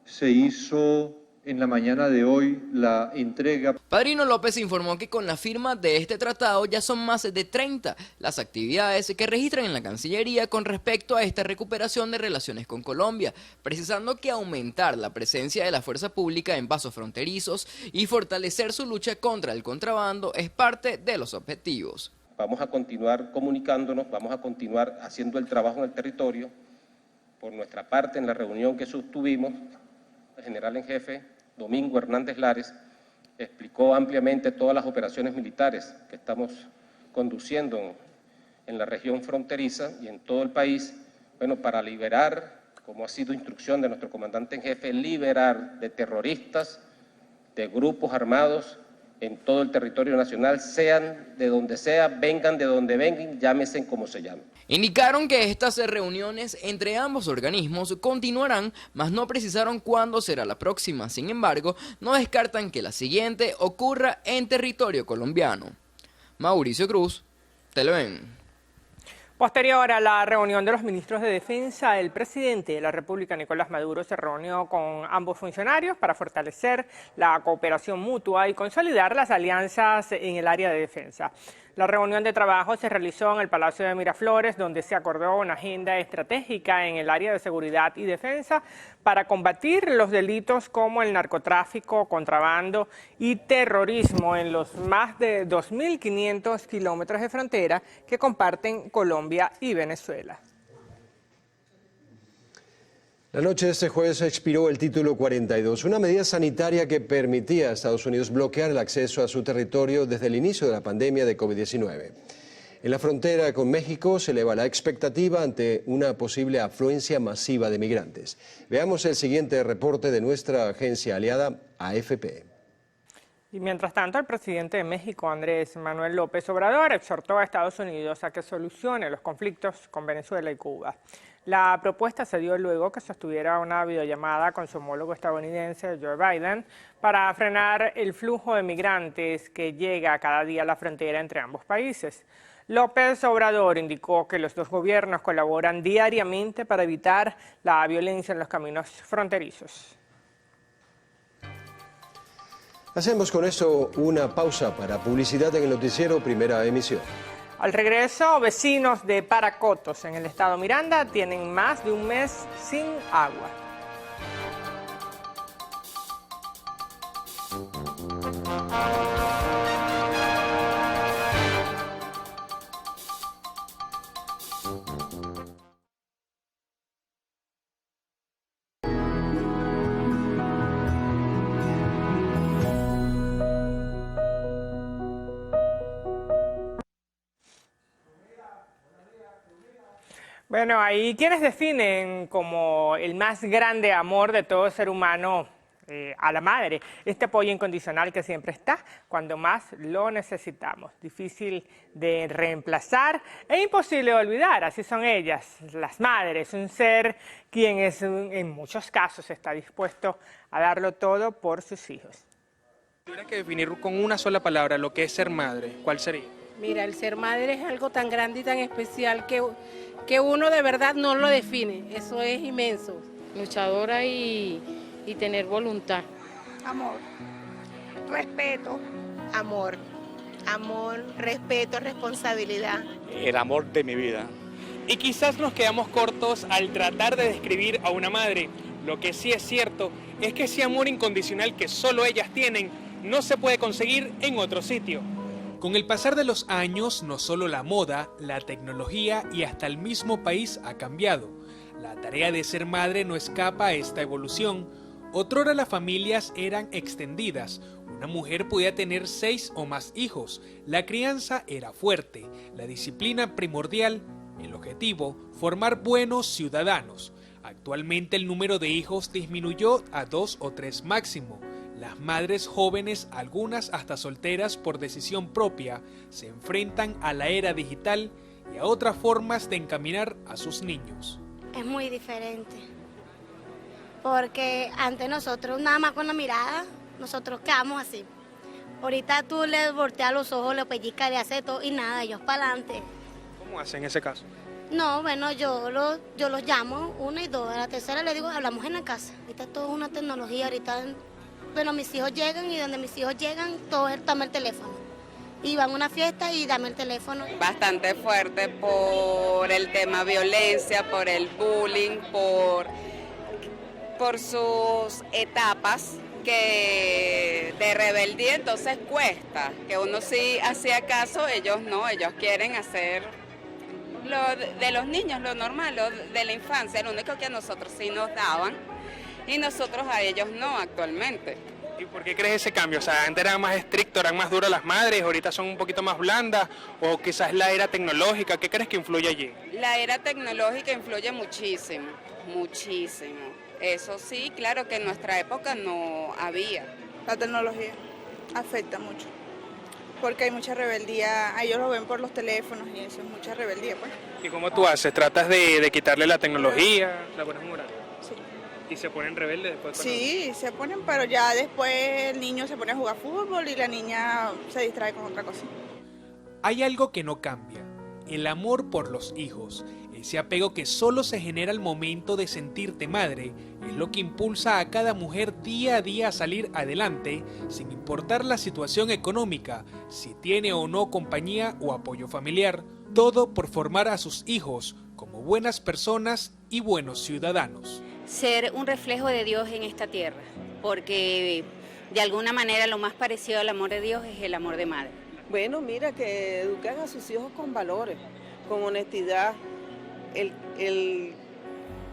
Se hizo en la mañana de hoy la entrega. Padrino López informó que con la firma de este tratado ya son más de 30 las actividades que registran en la Cancillería con respecto a esta recuperación de relaciones con Colombia, precisando que aumentar la presencia de la fuerza pública en pasos fronterizos y fortalecer su lucha contra el contrabando es parte de los objetivos. Vamos a continuar comunicándonos, vamos a continuar haciendo el trabajo en el territorio. Por nuestra parte, en la reunión que sostuvimos, el general en jefe, Domingo Hernández Lares, explicó ampliamente todas las operaciones militares que estamos conduciendo en la región fronteriza y en todo el país, bueno, para liberar, como ha sido instrucción de nuestro comandante en jefe, liberar de terroristas, de grupos armados en todo el territorio nacional, sean de donde sea, vengan de donde vengan, llámese como se llamen. Indicaron que estas reuniones entre ambos organismos continuarán, mas no precisaron cuándo será la próxima. Sin embargo, no descartan que la siguiente ocurra en territorio colombiano. Mauricio Cruz, Televen. Posterior a la reunión de los ministros de Defensa, el presidente de la República, Nicolás Maduro, se reunió con ambos funcionarios para fortalecer la cooperación mutua y consolidar las alianzas en el área de defensa. La reunión de trabajo se realizó en el Palacio de Miraflores, donde se acordó una agenda estratégica en el área de seguridad y defensa para combatir los delitos como el narcotráfico, contrabando y terrorismo en los más de 2.500 kilómetros de frontera que comparten Colombia y Venezuela. La noche de este jueves expiró el título 42, una medida sanitaria que permitía a Estados Unidos bloquear el acceso a su territorio desde el inicio de la pandemia de COVID-19. En la frontera con México se eleva la expectativa ante una posible afluencia masiva de migrantes. Veamos el siguiente reporte de nuestra agencia aliada, AFP. Y mientras tanto, el presidente de México, Andrés Manuel López Obrador, exhortó a Estados Unidos a que solucione los conflictos con Venezuela y Cuba. La propuesta se dio luego que sostuviera una videollamada con su homólogo estadounidense, Joe Biden, para frenar el flujo de migrantes que llega cada día a la frontera entre ambos países. López Obrador indicó que los dos gobiernos colaboran diariamente para evitar la violencia en los caminos fronterizos. Hacemos con esto una pausa para publicidad en el noticiero Primera Emisión. Al regreso, vecinos de Paracotos, en el estado Miranda, tienen más de un mes sin agua. Bueno, hay quienes definen como el más grande amor de todo ser humano a la madre, este apoyo incondicional que siempre está cuando más lo necesitamos, difícil de reemplazar e imposible de olvidar, así son ellas, las madres, un ser quien en muchos casos está dispuesto a darlo todo por sus hijos. Si tuviera que definir con una sola palabra lo que es ser madre, ¿cuál sería? Mira, el ser madre es algo tan grande y tan especial que uno de verdad no lo define, eso es inmenso. Luchadora y tener voluntad. Amor, respeto, amor, respeto, responsabilidad. El amor de mi vida. Y quizás nos quedamos cortos al tratar de describir a una madre. Lo que sí es cierto es que ese amor incondicional que solo ellas tienen no se puede conseguir en otro sitio. Con el pasar de los años, no solo la moda, la tecnología y hasta el mismo país ha cambiado. La tarea de ser madre no escapa a esta evolución. Otrora las familias eran extendidas. Una mujer podía tener 6 o más hijos. La crianza era fuerte, la disciplina primordial, el objetivo, formar buenos ciudadanos. Actualmente el número de hijos disminuyó a 2 o 3 máximo. Las madres jóvenes, algunas hasta solteras por decisión propia, se enfrentan a la era digital y a otras formas de encaminar a sus niños. Es muy diferente, porque antes nosotros nada más con la mirada, nosotros quedamos así. Ahorita tú le volteas los ojos, le pellizcas, le haces todo y nada, ellos para adelante. ¿Cómo hacen en ese caso? No, bueno, yo los llamo 1 y 2, a la tercera le digo, hablamos en la casa. Ahorita todo es una tecnología, ahorita, bueno, mis hijos llegan y donde mis hijos llegan, todo es dame el teléfono. Y van a una fiesta y dame el teléfono. Bastante fuerte por el tema violencia, por el bullying, por sus etapas de rebeldía, entonces cuesta, que uno sí hacía caso, ellos no, ellos quieren hacer lo de los niños, lo normal, lo de la infancia, lo único que a nosotros sí nos daban y nosotros a ellos no actualmente. ¿Y por qué crees ese cambio? O sea, antes eran más estrictos, eran más duras las madres, ahorita son un poquito más blandas, o quizás la era tecnológica, ¿qué crees que influye allí? La era tecnológica influye muchísimo, muchísimo. Eso sí, claro que en nuestra época no había. La tecnología. afecta mucho, porque hay mucha rebeldía, ellos lo ven por los teléfonos y eso es mucha rebeldía, pues. ¿Y cómo tú haces? ¿Tratas de quitarle la tecnología, la pones moral? Sí. ¿Y se ponen rebeldes después? Sí, se ponen, pero ya después el niño se pone a jugar fútbol y la niña se distrae con otra cosa. Hay algo que no cambia, el amor por los hijos. Ese apego que solo se genera al momento de sentirte madre es lo que impulsa a cada mujer día a día a salir adelante, sin importar la situación económica, si tiene o no compañía o apoyo familiar, todo por formar a sus hijos como buenas personas y buenos ciudadanos. Ser un reflejo de Dios en esta tierra, porque de alguna manera lo más parecido al amor de Dios es el amor de madre. Bueno, mira, que eduquen a sus hijos con valores, con honestidad, el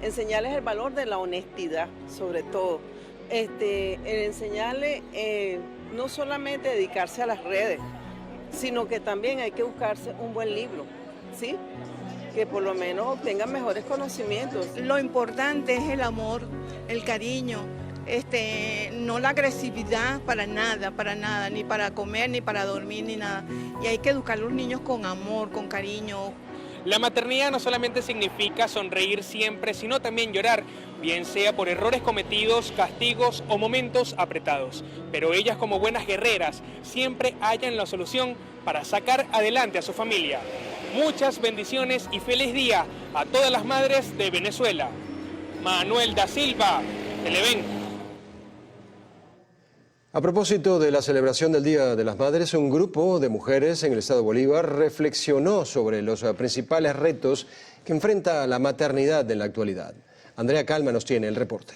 enseñarles el valor de la honestidad, sobre todo. El enseñarles no solamente dedicarse a las redes, sino que también hay que buscarse un buen libro, ¿sí? Que por lo menos obtengan mejores conocimientos. Lo importante es el amor, el cariño, no la agresividad para nada, ni para comer, ni para dormir, ni nada. Y hay que educar a los niños con amor, con cariño. La maternidad no solamente significa sonreír siempre, sino también llorar, bien sea por errores cometidos, castigos o momentos apretados. Pero ellas, como buenas guerreras, siempre hallan la solución para sacar adelante a su familia. Muchas bendiciones y feliz día a todas las madres de Venezuela. Manuel da Silva, Televen. A propósito de la celebración del Día de las Madres, un grupo de mujeres en el estado Bolívar reflexionó sobre los principales retos que enfrenta la maternidad en la actualidad. Andrea Calma nos tiene el reporte.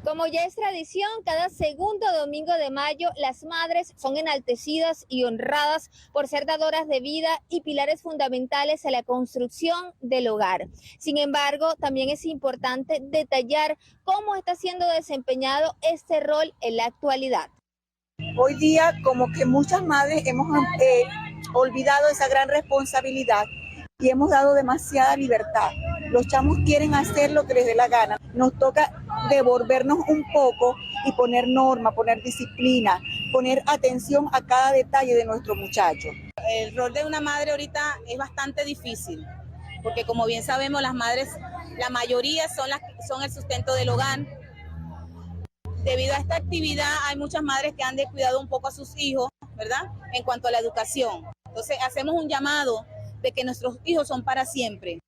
Como ya es tradición, cada segundo domingo de mayo las madres son enaltecidas y honradas por ser dadoras de vida y pilares fundamentales en la construcción del hogar. Sin embargo, también es importante detallar cómo está siendo desempeñado este rol en la actualidad. Hoy día, como que muchas madres hemos olvidado esa gran responsabilidad y hemos dado demasiada libertad. Los chamos quieren hacer lo que les dé la gana. Nos toca devolvernos un poco y poner norma, poner disciplina, poner atención a cada detalle de nuestro muchacho. El rol de una madre ahorita es bastante difícil, porque como bien sabemos, las madres, la mayoría son el sustento del hogar. Debido a esta actividad, hay muchas madres que han descuidado un poco a sus hijos, ¿verdad? En cuanto a la educación. Entonces, hacemos un llamado de que nuestros hijos son para siempre.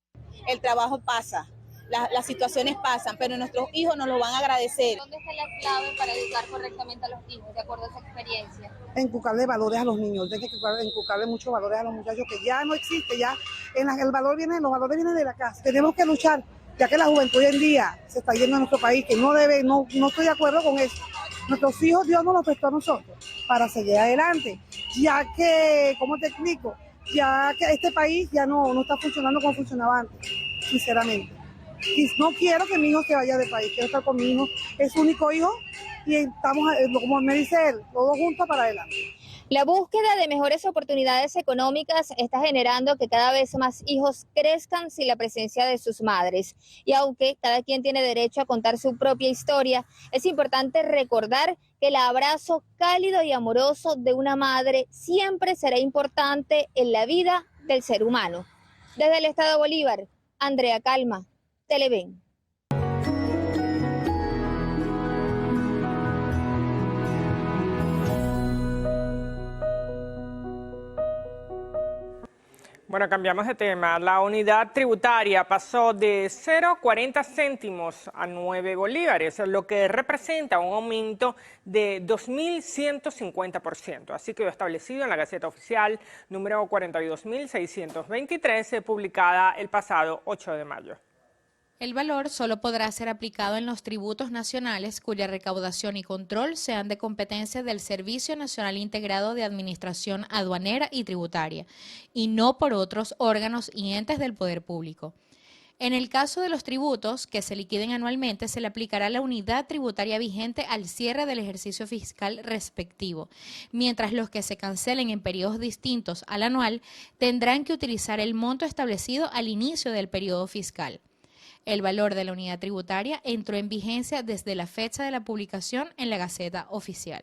El trabajo pasa, las situaciones pasan, pero nuestros hijos nos lo van a agradecer. ¿Dónde está la clave para educar correctamente a los hijos, de acuerdo a esa experiencia? Inculcarle valores a los niños, hay que inculcarle muchos valores a los muchachos, que ya no existe, ya los valores vienen de la casa. Tenemos que luchar, ya que la juventud hoy en día se está yendo a nuestro país, que no estoy de acuerdo con eso. Nuestros hijos Dios nos los prestó a nosotros para seguir adelante, ya que, ¿cómo te explico? Ya que este país ya no está funcionando como funcionaba antes, sinceramente. Y no quiero que mi hijo se vaya del país, quiero estar con mi hijo, es su único hijo, y estamos, como me dice él, todos juntos para adelante. La búsqueda de mejores oportunidades económicas está generando que cada vez más hijos crezcan sin la presencia de sus madres. Y aunque cada quien tiene derecho a contar su propia historia, es importante recordar que el abrazo cálido y amoroso de una madre siempre será importante en la vida del ser humano. Desde el estado Bolívar, Andrea Calma, Televen. Bueno, cambiamos de tema. La unidad tributaria pasó de 0,40 céntimos a 9 bolívares, lo que representa un aumento de 2.150%. Así quedó establecido en la Gaceta Oficial número 42.623, publicada el pasado 8 de mayo. El valor solo podrá ser aplicado en los tributos nacionales cuya recaudación y control sean de competencia del Servicio Nacional Integrado de Administración Aduanera y Tributaria, y no por otros órganos y entes del poder público. En el caso de los tributos que se liquiden anualmente, se le aplicará la unidad tributaria vigente al cierre del ejercicio fiscal respectivo, mientras los que se cancelen en periodos distintos al anual tendrán que utilizar el monto establecido al inicio del periodo fiscal. El valor de la unidad tributaria entró en vigencia desde la fecha de la publicación en la Gaceta Oficial.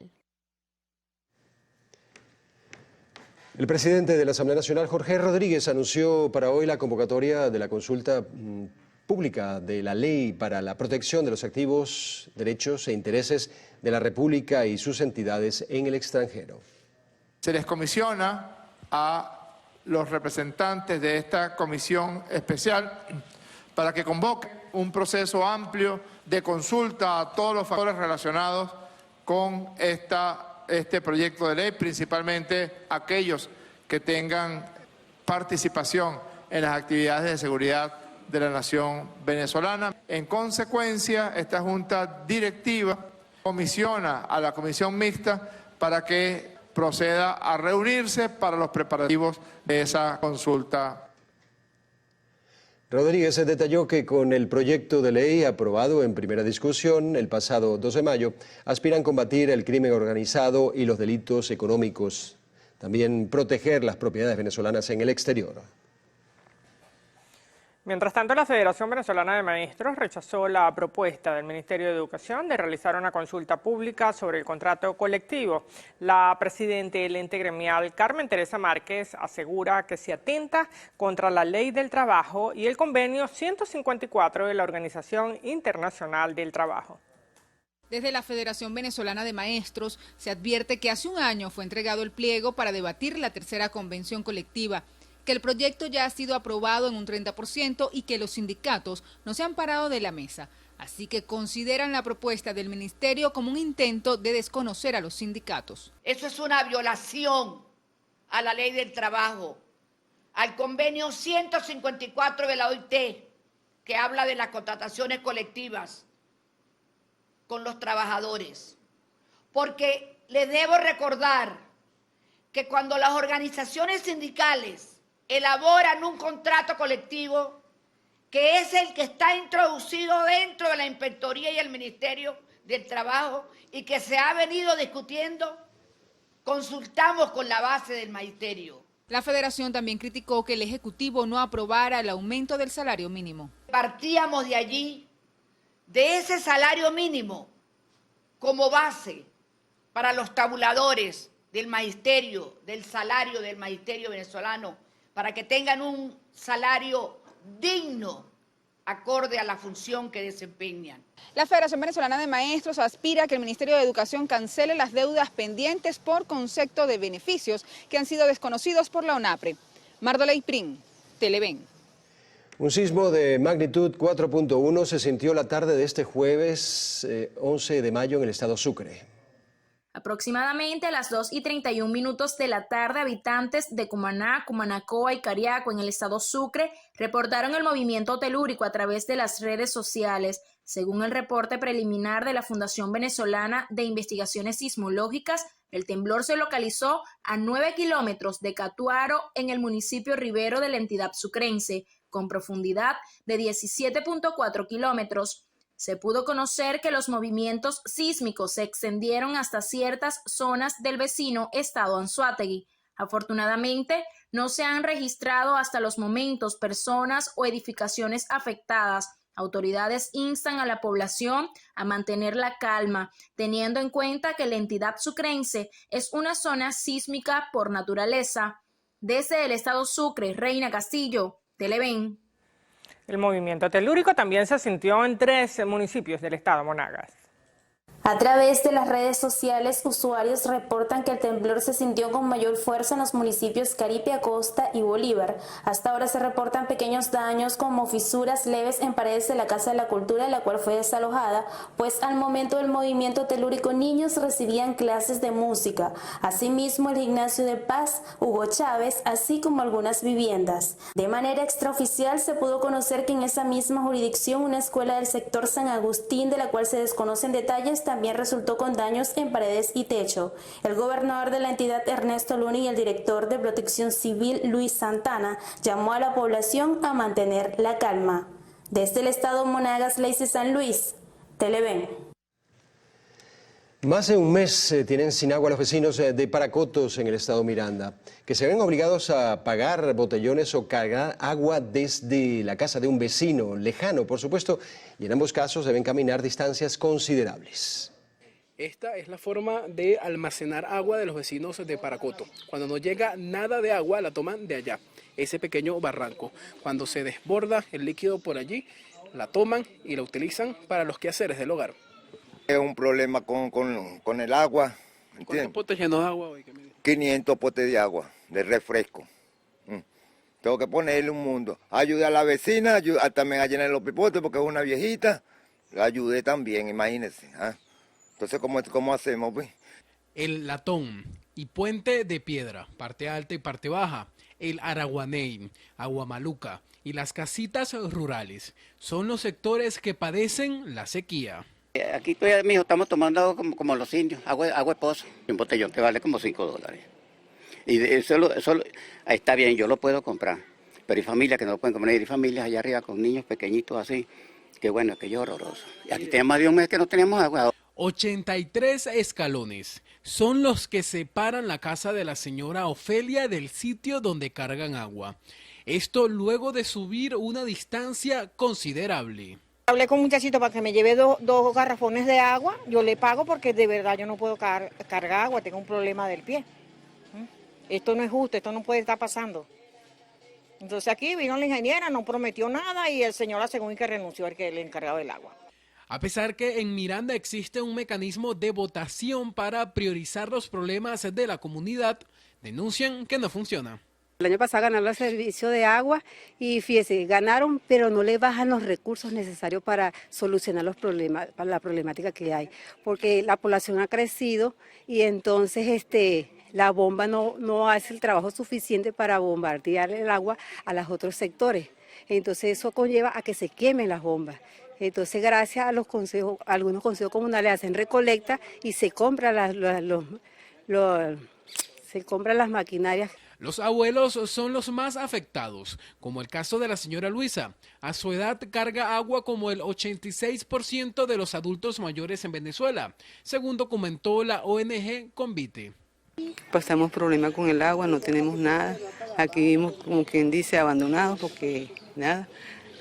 El presidente de la Asamblea Nacional, Jorge Rodríguez, anunció para hoy la convocatoria de la consulta pública de la Ley para la Protección de los Activos, Derechos e Intereses de la República y sus entidades en el extranjero. Se les comisiona a los representantes de esta comisión especial para que convoque un proceso amplio de consulta a todos los factores relacionados con este proyecto de ley, principalmente aquellos que tengan participación en las actividades de seguridad de la nación venezolana. En consecuencia, esta Junta Directiva comisiona a la Comisión Mixta para que proceda a reunirse para los preparativos de esa consulta. Rodríguez detalló que con el proyecto de ley aprobado en primera discusión el pasado 2 de mayo, aspiran a combatir el crimen organizado y los delitos económicos, también proteger las propiedades venezolanas en el exterior. Mientras tanto, la Federación Venezolana de Maestros rechazó la propuesta del Ministerio de Educación de realizar una consulta pública sobre el contrato colectivo. La presidenta del ente gremial, Carmen Teresa Márquez, asegura que se atenta contra la Ley del Trabajo y el convenio 154 de la Organización Internacional del Trabajo. Desde la Federación Venezolana de Maestros se advierte que hace un año fue entregado el pliego para debatir la tercera convención colectiva, que el proyecto ya ha sido aprobado en un 30% y que los sindicatos no se han parado de la mesa. Así que consideran la propuesta del ministerio como un intento de desconocer a los sindicatos. Eso es una violación a la ley del trabajo, al convenio 154 de la OIT, que habla de las contrataciones colectivas con los trabajadores. Porque les debo recordar que cuando las organizaciones sindicales elaboran un contrato colectivo, que es el que está introducido dentro de la Inspectoría y el Ministerio del Trabajo y que se ha venido discutiendo, consultamos con la base del magisterio. La Federación también criticó que el Ejecutivo no aprobara el aumento del salario mínimo. Partíamos de allí, de ese salario mínimo, como base para los tabuladores del magisterio, del salario del magisterio venezolano, para que tengan un salario digno, acorde a la función que desempeñan. La Federación Venezolana de Maestros aspira a que el Ministerio de Educación cancele las deudas pendientes por concepto de beneficios que han sido desconocidos por la ONAPRE. Mardoley Prim, Televen. Un sismo de magnitud 4.1 se sintió la tarde de este jueves 11 de mayo en el estado Sucre. Aproximadamente a las 2:31 de la tarde, habitantes de Cumaná, Cumanacoa y Cariaco en el estado Sucre reportaron el movimiento telúrico a través de las redes sociales. Según el reporte preliminar de la Fundación Venezolana de Investigaciones Sismológicas, el temblor se localizó a 9 kilómetros de Catuaro en el municipio Rivero de la entidad sucrense, con profundidad de 17.4 kilómetros. Se pudo conocer que los movimientos sísmicos se extendieron hasta ciertas zonas del vecino estado Anzoátegui. Afortunadamente, no se han registrado hasta los momentos personas o edificaciones afectadas. Autoridades instan a la población a mantener la calma, teniendo en cuenta que la entidad sucrense es una zona sísmica por naturaleza. Desde el estado Sucre, Reina Castillo, Televen. El movimiento telúrico también se sintió en 3 municipios del estado Monagas. A través de las redes sociales, usuarios reportan que el temblor se sintió con mayor fuerza en los municipios Caripe, Acosta y Bolívar. Hasta ahora se reportan pequeños daños como fisuras leves en paredes de la Casa de la Cultura, la cual fue desalojada, pues al momento del movimiento telúrico niños recibían clases de música. Asimismo, el gimnasio de Paz, Hugo Chávez, así como algunas viviendas. De manera extraoficial se pudo conocer que en esa misma jurisdicción una escuela del sector San Agustín, de la cual se desconocen detalles, también resultó con daños en paredes y techo. El gobernador de la entidad, Ernesto Luna, y el director de Protección Civil, Luis Santana, llamó a la población a mantener la calma. Desde el estado Monagas, Lacey San Luis, Televen. Más de un mes tienen sin agua los vecinos de Paracotos en el estado Miranda, que se ven obligados a pagar botellones o cargar agua desde la casa de un vecino lejano, por supuesto, y en ambos casos deben caminar distancias considerables. Esta es la forma de almacenar agua de los vecinos de Paracoto. Cuando no llega nada de agua, la toman de allá, ese pequeño barranco. Cuando se desborda el líquido por allí, la toman y la utilizan para los quehaceres del hogar. Es un problema con el agua. ¿Cuántos potes llenos de agua hoy? 500 potes de agua, de refresco. Tengo que ponerle un mundo. Ayudé a la vecina, también a llenar los pipotes porque es una viejita. La ayudé también, imagínense. Entonces, ¿cómo hacemos, pues? El Latón y Puente de Piedra, parte alta y parte baja, el Araguaney, Aguamaluca y las casitas rurales son los sectores que padecen la sequía. Aquí todavía, mijo, estamos tomando agua como los indios, agua de pozo, un botellón que vale como $5. Y eso está bien, yo lo puedo comprar, pero hay familias que no lo pueden comprar, hay familias allá arriba con niños pequeñitos así, que bueno, aquello es horroroso. Y aquí tenemos más de un mes que no tenemos agua. 83 escalones son los que separan la casa de la señora Ofelia del sitio donde cargan agua. Esto luego de subir una distancia considerable. Hablé con un muchachito para que me lleve dos garrafones de agua, yo le pago porque de verdad yo no puedo cargar agua, tengo un problema del pie. Esto no es justo, esto no puede estar pasando. Entonces aquí vino la ingeniera, no prometió nada y el señor aseguró que renunció el encargado del agua. A pesar que en Miranda existe un mecanismo de votación para priorizar los problemas de la comunidad, denuncian que no funciona. El año pasado ganaron el servicio de agua y fíjese, ganaron, pero no le bajan los recursos necesarios para solucionar los problemas, para la problemática que hay, porque la población ha crecido y entonces la bomba no hace el trabajo suficiente para bombardear el agua a los otros sectores. Entonces eso conlleva a que se quemen las bombas. Entonces gracias a los consejos, algunos consejos comunales hacen recolecta y se compran las maquinarias. Los abuelos son los más afectados, como el caso de la señora Luisa. A su edad carga agua como el 86% de los adultos mayores en Venezuela, según documentó la ONG Convite. Pasamos problemas con el agua, no tenemos nada. Aquí vivimos, como quien dice, abandonados porque nada.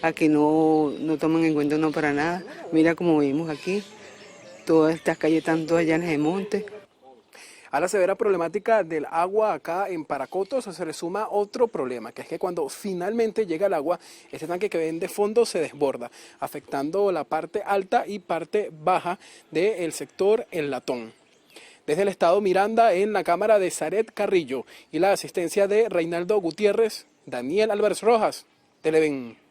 Aquí no toman en cuenta no para nada. Mira cómo vivimos aquí. Todas estas calles están todas llenas de monte. A la severa problemática del agua acá en Paracotos se le suma otro problema, que es que cuando finalmente llega el agua, este tanque que ven de fondo se desborda, afectando la parte alta y parte baja del sector El Latón. Desde el estado Miranda, en la cámara de Zaret Carrillo y la asistencia de Reinaldo Gutiérrez, Daniel Álvarez Rojas, Televen.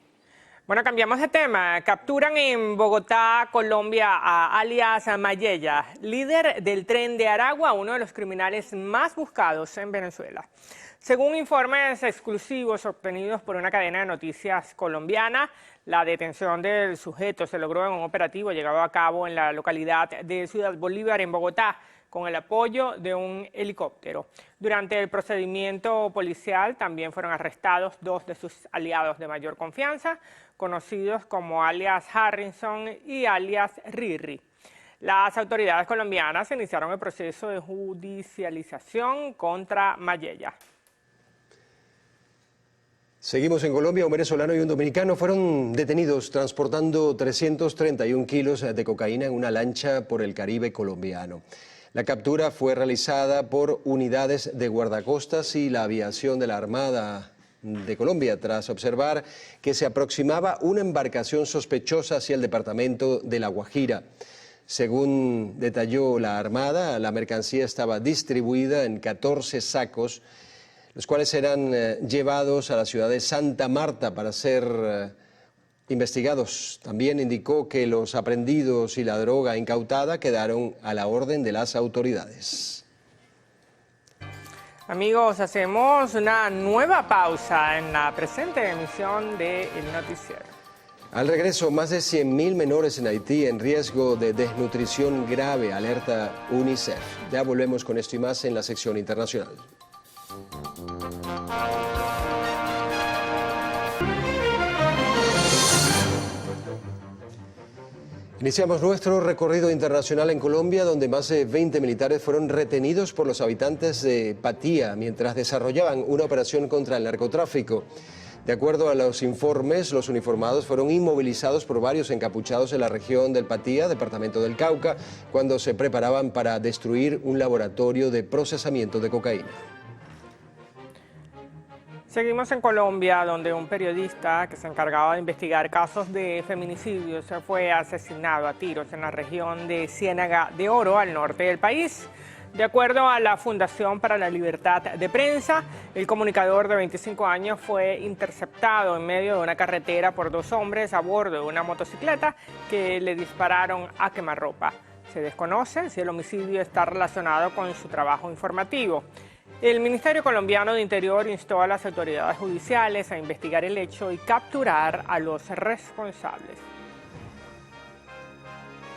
Bueno, cambiamos de tema. Capturan en Bogotá, Colombia, a alias Mayella, líder del Tren de Aragua, uno de los criminales más buscados en Venezuela. Según informes exclusivos obtenidos por una cadena de noticias colombiana, la detención del sujeto se logró en un operativo llevado a cabo en la localidad de Ciudad Bolívar, en Bogotá, con el apoyo de un helicóptero. Durante el procedimiento policial también fueron arrestados dos de sus aliados de mayor confianza, conocidos como alias Harrison y alias Riri. Las autoridades colombianas iniciaron el proceso de judicialización contra Mayella. Seguimos en Colombia. Un venezolano y un dominicano fueron detenidos transportando 331 kilos de cocaína en una lancha por el Caribe colombiano. La captura fue realizada por unidades de guardacostas y la aviación de la Armada de Colombia tras observar que se aproximaba una embarcación sospechosa hacia el departamento de La Guajira. Según detalló la Armada, la mercancía estaba distribuida en 14 sacos, los cuales eran llevados a la ciudad de Santa Marta para ser investigados. También indicó que los aprehendidos y la droga incautada quedaron a la orden de las autoridades. Amigos, hacemos una nueva pausa en la presente emisión de El Noticiero. Al regreso, más de 100.000 menores en Haití en riesgo de desnutrición grave, alerta UNICEF. Ya volvemos con esto y más en la sección internacional. Iniciamos nuestro recorrido internacional en Colombia, donde más de 20 militares fueron retenidos por los habitantes de Patía mientras desarrollaban una operación contra el narcotráfico. De acuerdo a los informes, los uniformados fueron inmovilizados por varios encapuchados en la región del Patía, departamento del Cauca, cuando se preparaban para destruir un laboratorio de procesamiento de cocaína. Seguimos en Colombia, donde un periodista que se encargaba de investigar casos de feminicidios fue asesinado a tiros en la región de Ciénaga de Oro, al norte del país. De acuerdo a la Fundación para la Libertad de Prensa, el comunicador de 25 años fue interceptado en medio de una carretera por dos hombres a bordo de una motocicleta que le dispararon a quemarropa. Se desconoce si el homicidio está relacionado con su trabajo informativo. El Ministerio Colombiano de Interior instó a las autoridades judiciales a investigar el hecho y capturar a los responsables.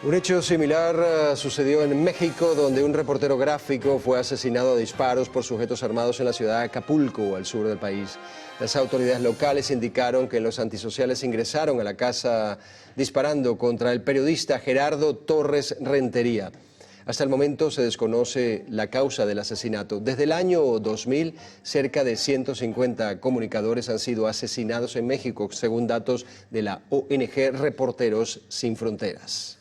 Un hecho similar sucedió en México, donde un reportero gráfico fue asesinado a disparos por sujetos armados en la ciudad de Acapulco, al sur del país. Las autoridades locales indicaron que los antisociales ingresaron a la casa disparando contra el periodista Gerardo Torres Rentería. Hasta el momento se desconoce la causa del asesinato. Desde el año 2000, cerca de 150 comunicadores han sido asesinados en México, según datos de la ONG Reporteros Sin Fronteras.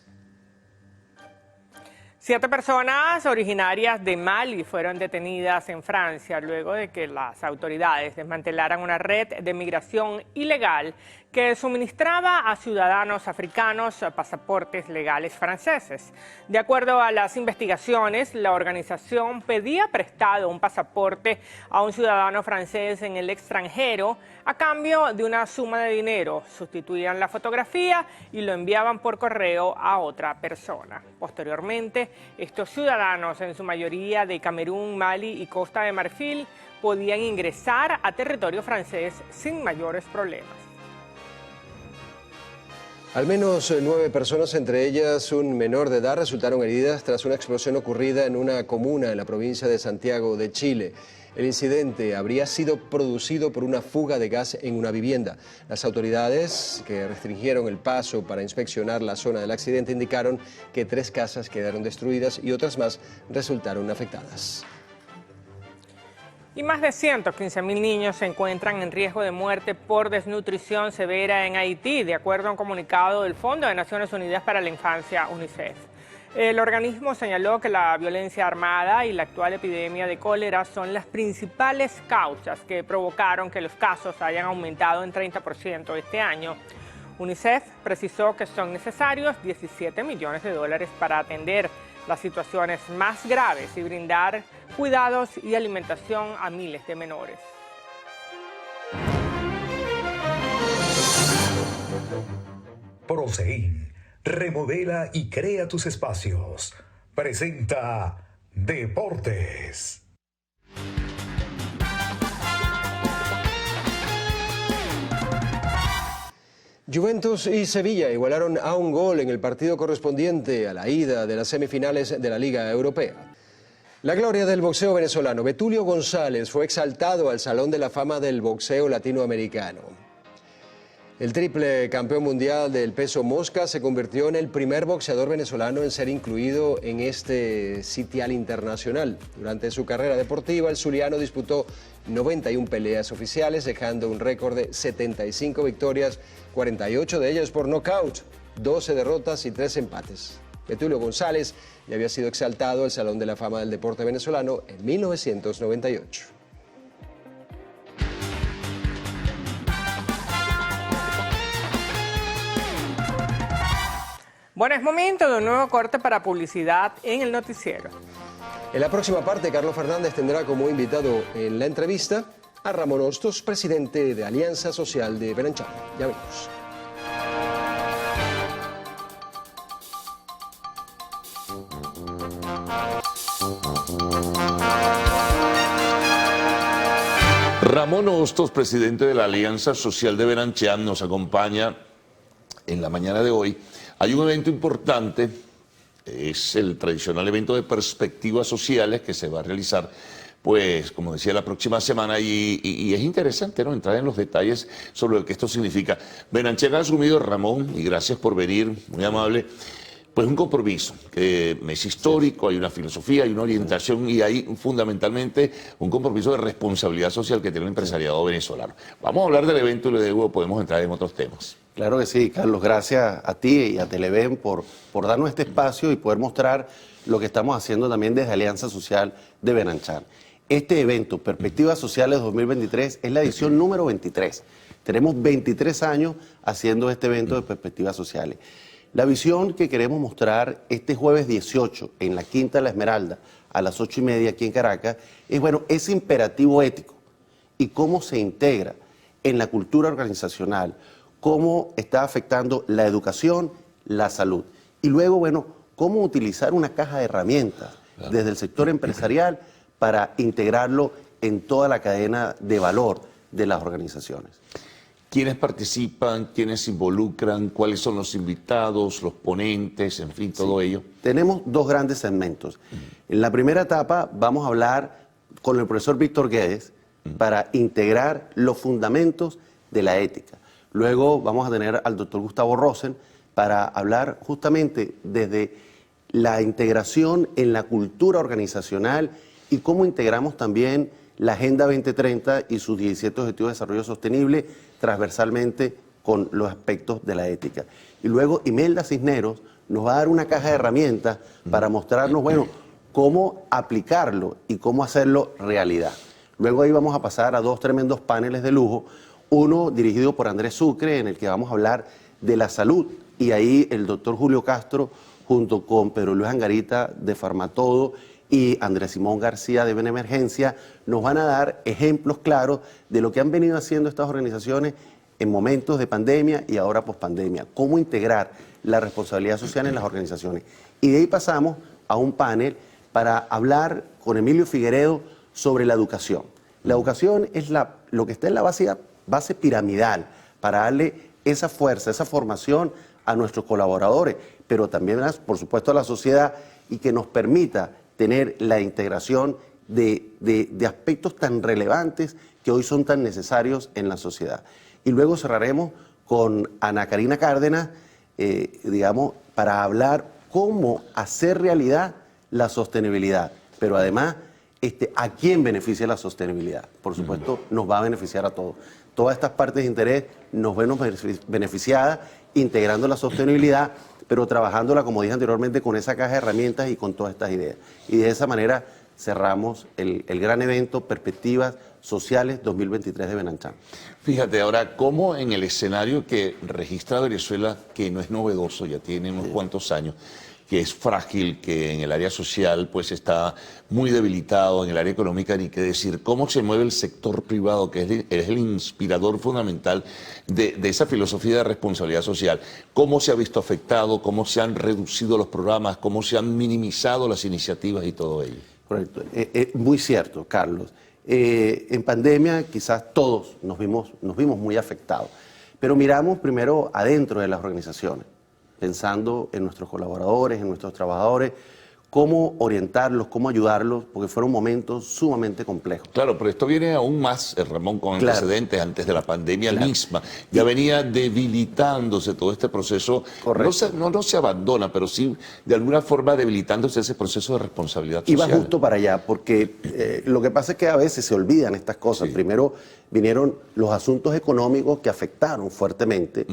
7 personas originarias de Mali fueron detenidas en Francia luego de que las autoridades desmantelaran una red de migración ilegal que suministraba a ciudadanos africanos pasaportes legales franceses. De acuerdo a las investigaciones, la organización pedía prestado un pasaporte a un ciudadano francés en el extranjero a cambio de una suma de dinero. Sustituían la fotografía y lo enviaban por correo a otra persona. Posteriormente, estos ciudadanos, en su mayoría de Camerún, Mali y Costa de Marfil, podían ingresar a territorio francés sin mayores problemas. Al menos 9 personas, entre ellas un menor de edad, resultaron heridas tras una explosión ocurrida en una comuna en la provincia de Santiago de Chile. El incidente habría sido producido por una fuga de gas en una vivienda. Las autoridades, que restringieron el paso para inspeccionar la zona del accidente, indicaron que 3 casas quedaron destruidas y otras más resultaron afectadas. Y más de 115.000 niños se encuentran en riesgo de muerte por desnutrición severa en Haití, de acuerdo a un comunicado del Fondo de Naciones Unidas para la Infancia, UNICEF. El organismo señaló que la violencia armada y la actual epidemia de cólera son las principales causas que provocaron que los casos hayan aumentado en 30% este año. UNICEF precisó que son necesarios $17 millones para atender las situaciones más graves y brindar cuidados y alimentación a miles de menores. Prosein, remodela y crea tus espacios. Presenta Deportes. Juventus y Sevilla igualaron a un gol en el partido correspondiente a la ida de las semifinales de la Liga Europea. La gloria del boxeo venezolano, Betulio González, fue exaltado al Salón de la Fama del Boxeo Latinoamericano. El triple campeón mundial del peso mosca se convirtió en el primer boxeador venezolano en ser incluido en este sitial internacional. Durante su carrera deportiva, el zuliano disputó 91 peleas oficiales, dejando un récord de 75 victorias, 48 de ellas por nocaut, 12 derrotas y 3 empates. Betulio González ya había sido exaltado al Salón de la Fama del Deporte Venezolano en 1998. Bueno, es momento de un nuevo corte para publicidad en el noticiero. En la próxima parte, Carlos Fernández tendrá como invitado en la entrevista a Ramón Hostos, presidente de Alianza Social de Beranchán. Ya venimos. Ramón Hostos, presidente de la Alianza Social de Beranchán, nos acompaña en la mañana de hoy. Hay un evento importante, es el tradicional evento de perspectivas sociales que se va a realizar pues, como decía, la próxima semana, y es interesante, ¿no?, entrar en los detalles sobre lo que esto significa. Benanché ha asumido, Ramón, y gracias por venir, muy amable, pues un compromiso que es histórico, hay una filosofía, hay una orientación y hay fundamentalmente un compromiso de responsabilidad social que tiene el empresariado venezolano. Vamos a hablar del evento y luego podemos entrar en otros temas. Claro que sí, Carlos, gracias a ti y a Televen por darnos este espacio y poder mostrar lo que estamos haciendo también desde Alianza Social de Benanchán. Este evento, Perspectivas Sociales 2023, es la edición número 23. Tenemos 23 años haciendo este evento de Perspectivas Sociales. La visión que queremos mostrar este jueves 18 en la Quinta de la Esmeralda a las 8:30 aquí en Caracas es, bueno, ese imperativo ético y cómo se integra en la cultura organizacional, cómo está afectando la educación, la salud. Y luego, bueno, cómo utilizar una caja de herramientas desde el sector empresarial para integrarlo en toda la cadena de valor de las organizaciones. ¿Quiénes participan? ¿Quiénes se involucran? ¿Cuáles son los invitados, los ponentes, en fin, todo ello? Tenemos dos grandes segmentos. En la primera etapa vamos a hablar con el profesor Víctor Guedes para integrar los fundamentos de la ética. Luego vamos a tener al doctor Gustavo Rosen para hablar justamente desde la integración en la cultura organizacional y cómo integramos también la Agenda 2030 y sus 17 Objetivos de Desarrollo Sostenible transversalmente con los aspectos de la ética. Y luego Imelda Cisneros nos va a dar una caja de herramientas para mostrarnos, bueno, cómo aplicarlo y cómo hacerlo realidad. Luego ahí vamos a pasar a dos tremendos paneles de lujo, uno dirigido por Andrés Sucre, en el que vamos a hablar de la salud, y ahí el doctor Julio Castro, junto con Pedro Luis Angarita de Farmatodo y Andrés Simón García de Benemergencia, nos van a dar ejemplos claros de lo que han venido haciendo estas organizaciones en momentos de pandemia y ahora pospandemia, cómo integrar la responsabilidad social en las organizaciones. Y de ahí pasamos a un panel para hablar con Emilio Figueredo sobre la educación. La educación es lo que está en la base piramidal para darle esa fuerza, esa formación a nuestros colaboradores, pero también, por supuesto, a la sociedad, y que nos permita tener la integración de aspectos tan relevantes que hoy son tan necesarios en la sociedad. Y luego cerraremos con Ana Karina Cárdenas, digamos, para hablar cómo hacer realidad la sostenibilidad, pero además, ¿a quién beneficia la sostenibilidad? Por supuesto, nos va a beneficiar a todos. Todas estas partes de interés nos ven beneficiadas integrando la sostenibilidad, pero trabajándola, como dije anteriormente, con esa caja de herramientas y con todas estas ideas. Y de esa manera cerramos el gran evento Perspectivas Sociales 2023 de Benanchán. Fíjate ahora cómo en el escenario que registra Venezuela, que no es novedoso, ya tiene unos cuantos años, que es frágil, que en el área social pues está muy debilitado, en el área económica ni qué decir, cómo se mueve el sector privado, que es el inspirador fundamental de esa filosofía de responsabilidad social, cómo se ha visto afectado, cómo se han reducido los programas, cómo se han minimizado las iniciativas y todo ello. Correcto, muy cierto, Carlos. En pandemia quizás todos nos vimos muy afectados, pero miramos primero adentro de las organizaciones, pensando en nuestros colaboradores, en nuestros trabajadores, cómo orientarlos, cómo ayudarlos, porque fueron momentos sumamente complejos. Claro, pero esto viene aún más, Ramón, con antecedentes antes de la pandemia misma. Ya venía debilitándose todo este proceso. No se abandona, pero sí de alguna forma debilitándose ese proceso de responsabilidad social. Iba justo para allá, porque lo que pasa es que a veces se olvidan estas cosas. Primero vinieron los asuntos económicos que afectaron fuertemente,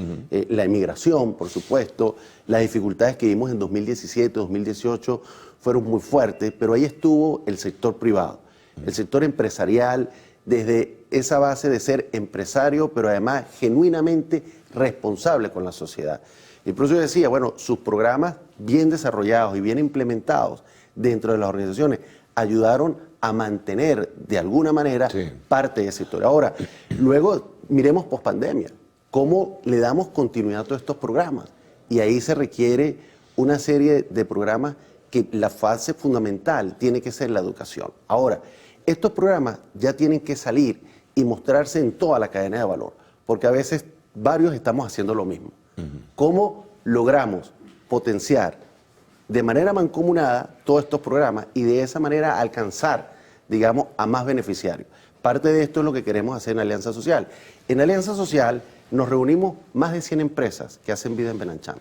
la inmigración, por supuesto, las dificultades que vimos en 2017, 2018 fueron muy fuertes, pero ahí estuvo el sector privado, el sector empresarial, desde esa base de ser empresario, pero además genuinamente responsable con la sociedad. Y por eso yo decía, bueno, sus programas bien desarrollados y bien implementados dentro de las organizaciones ayudaron a mantener de alguna manera parte de ese sector. Ahora, luego miremos pospandemia, cómo le damos continuidad a todos estos programas. Y ahí se requiere una serie de programas que la fase fundamental tiene que ser la educación. Ahora, estos programas ya tienen que salir y mostrarse en toda la cadena de valor, porque a veces varios estamos haciendo lo mismo. ¿Cómo logramos potenciar de manera mancomunada todos estos programas y de esa manera alcanzar digamos, a más beneficiarios. Parte de esto es lo que queremos hacer en Alianza Social. En Alianza Social nos reunimos más de 100 empresas que hacen vida en Benanchán.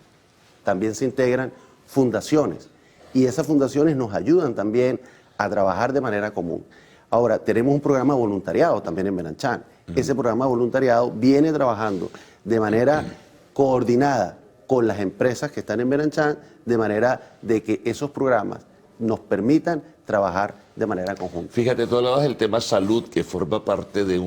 También se integran fundaciones y esas fundaciones nos ayudan también a trabajar de manera común. Ahora, tenemos un programa de voluntariado también en Benanchán. Ese programa de voluntariado viene trabajando de manera coordinada con las empresas que están en Benanchán, de manera de que esos programas nos permitan trabajar de manera conjunta. Fíjate, tú hablabas del tema salud, que forma parte de